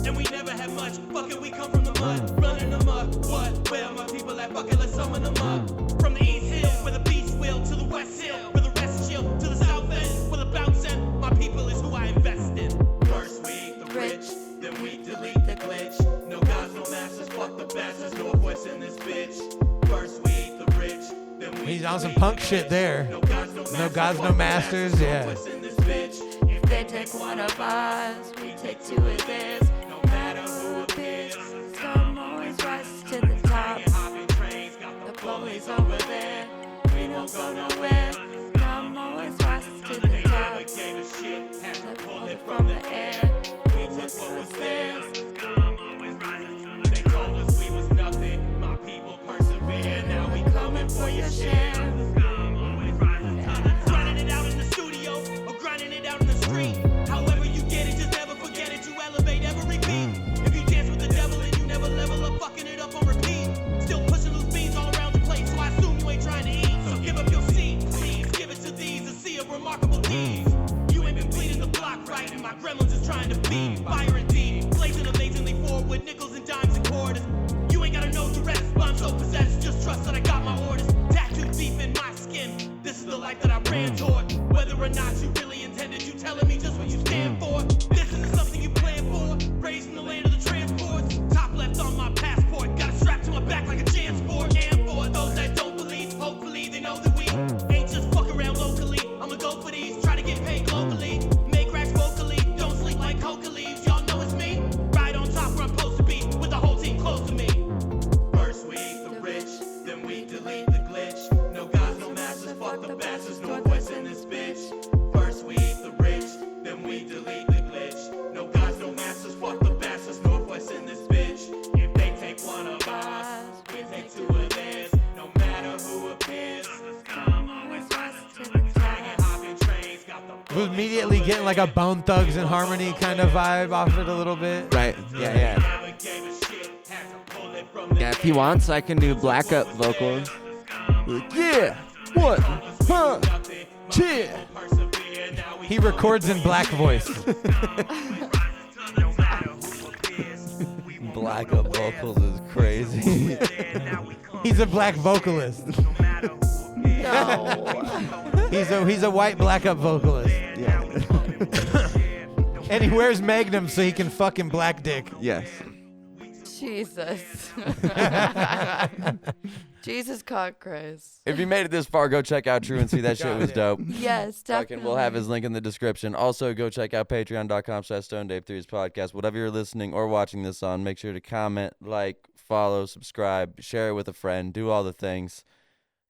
S8: And we never had much. Fuck it, we come from the mud, running them up. What? Where are my people at? Fuck it, let's summon them up. From the east hill, where the beast will, to the west hill, where the rest chill, to the south end, where the bounce end. My people is who I invest in. First we eat the rich, then we delete the glitch. No gods, no masters, fuck the bastards, no voice in this bitch. First we eat the rich, then we
S1: He's on some
S8: delete
S1: punk
S8: the
S1: shit
S8: glitch.
S1: there.
S8: No gods, no
S1: masters,
S8: fuck the
S1: yeah.
S8: no voice in this bitch.
S5: If they take one of us, we take two of theirs.
S8: No matter who appears,
S5: Some always rise to the top.
S8: hopping trains, got
S5: The
S8: the
S5: bullies over there. We won't go nowhere. Some always rise to the top.
S8: gave a shit, had
S5: The
S8: street. However you get it, just never forget it. You elevate, ever repeat. If you dance with the devil and you never level up, fucking it up on repeat. Still pushing loose beans all around the place, so I assume you ain't trying to eat. So give up your seat, please. Give it to these, a sea of remarkable deeds. You ain't been bleeding the block right, and my gremlins is trying to beat. Fire indeed, blazing amazingly forward with nickels and dimes and quarters. You ain't gotta know the rest, but I'm so possessed. Just trust that I got my orders. Tattooed deep in my skin. This is the life that I ran toward. Whether or not you really intended, you telling me just what you stand for. This isn't something you planned for. Raised in the land of the transports. Top left on my passport. Got it strapped to my back like a JanSport. And for those that don't believe, hopefully they know that we ain't just fuck around locally. I'ma go for these, try to get paid globally. Make racks vocally, don't sleep like coca leaves. Y'all know it's me. Right on top where I'm supposed to be, with the whole team close to me. First we eat the rich, then we delete the glitch. No gods, no masters, fuck the bastards, no voice in this bitch. First we eat the rich, then we delete the glitch. No gods, no masters, fuck the bastards, no voice in this bitch. If they take one of us, we take two of theirs. No matter who appears, the scum always rises to the top. Hopping trains, got the
S1: We're immediately getting like a Bone Thugs and Harmony kind of vibe off it a little bit.
S4: Right. Yeah. Yeah, if he wants, I can do black up vocals. Like, yeah. What? Huh? Yeah.
S1: He records in black voice.
S2: Black up vocals is crazy.
S1: He's a black vocalist.
S5: No.
S1: He's a white black up vocalist.
S4: Yeah.
S1: And he wears Magnum so he can fucking black dick.
S4: Yes.
S5: Jesus. Jesus cock Christ.
S2: If you made it this far, go check out Truancy. That shit was dope.
S5: Yes, definitely.
S2: Fucking, we'll have his link in the description. Also, go check out patreon.com/StoneDave3's podcast. Whatever you're listening or watching this on, make sure to comment, like, follow, subscribe, share it with a friend, do all the things.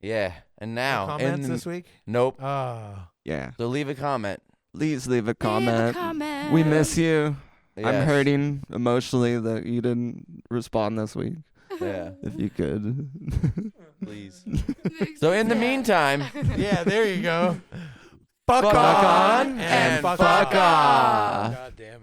S2: Yeah. And now.
S1: Comments this week?
S2: Nope.
S4: Yeah.
S2: So leave a comment.
S4: Please leave a comment.
S5: Leave a comment.
S4: We miss you. I'm
S2: Yes.
S4: hurting emotionally that you didn't respond this week.
S2: Yeah.
S4: If you could.
S2: Please. So in the meantime,
S1: Yeah, there you go. Fuck
S2: Fuck
S1: on
S2: on
S1: and
S2: and
S1: fuck
S2: fuck
S1: off.
S2: off.
S1: God damn it.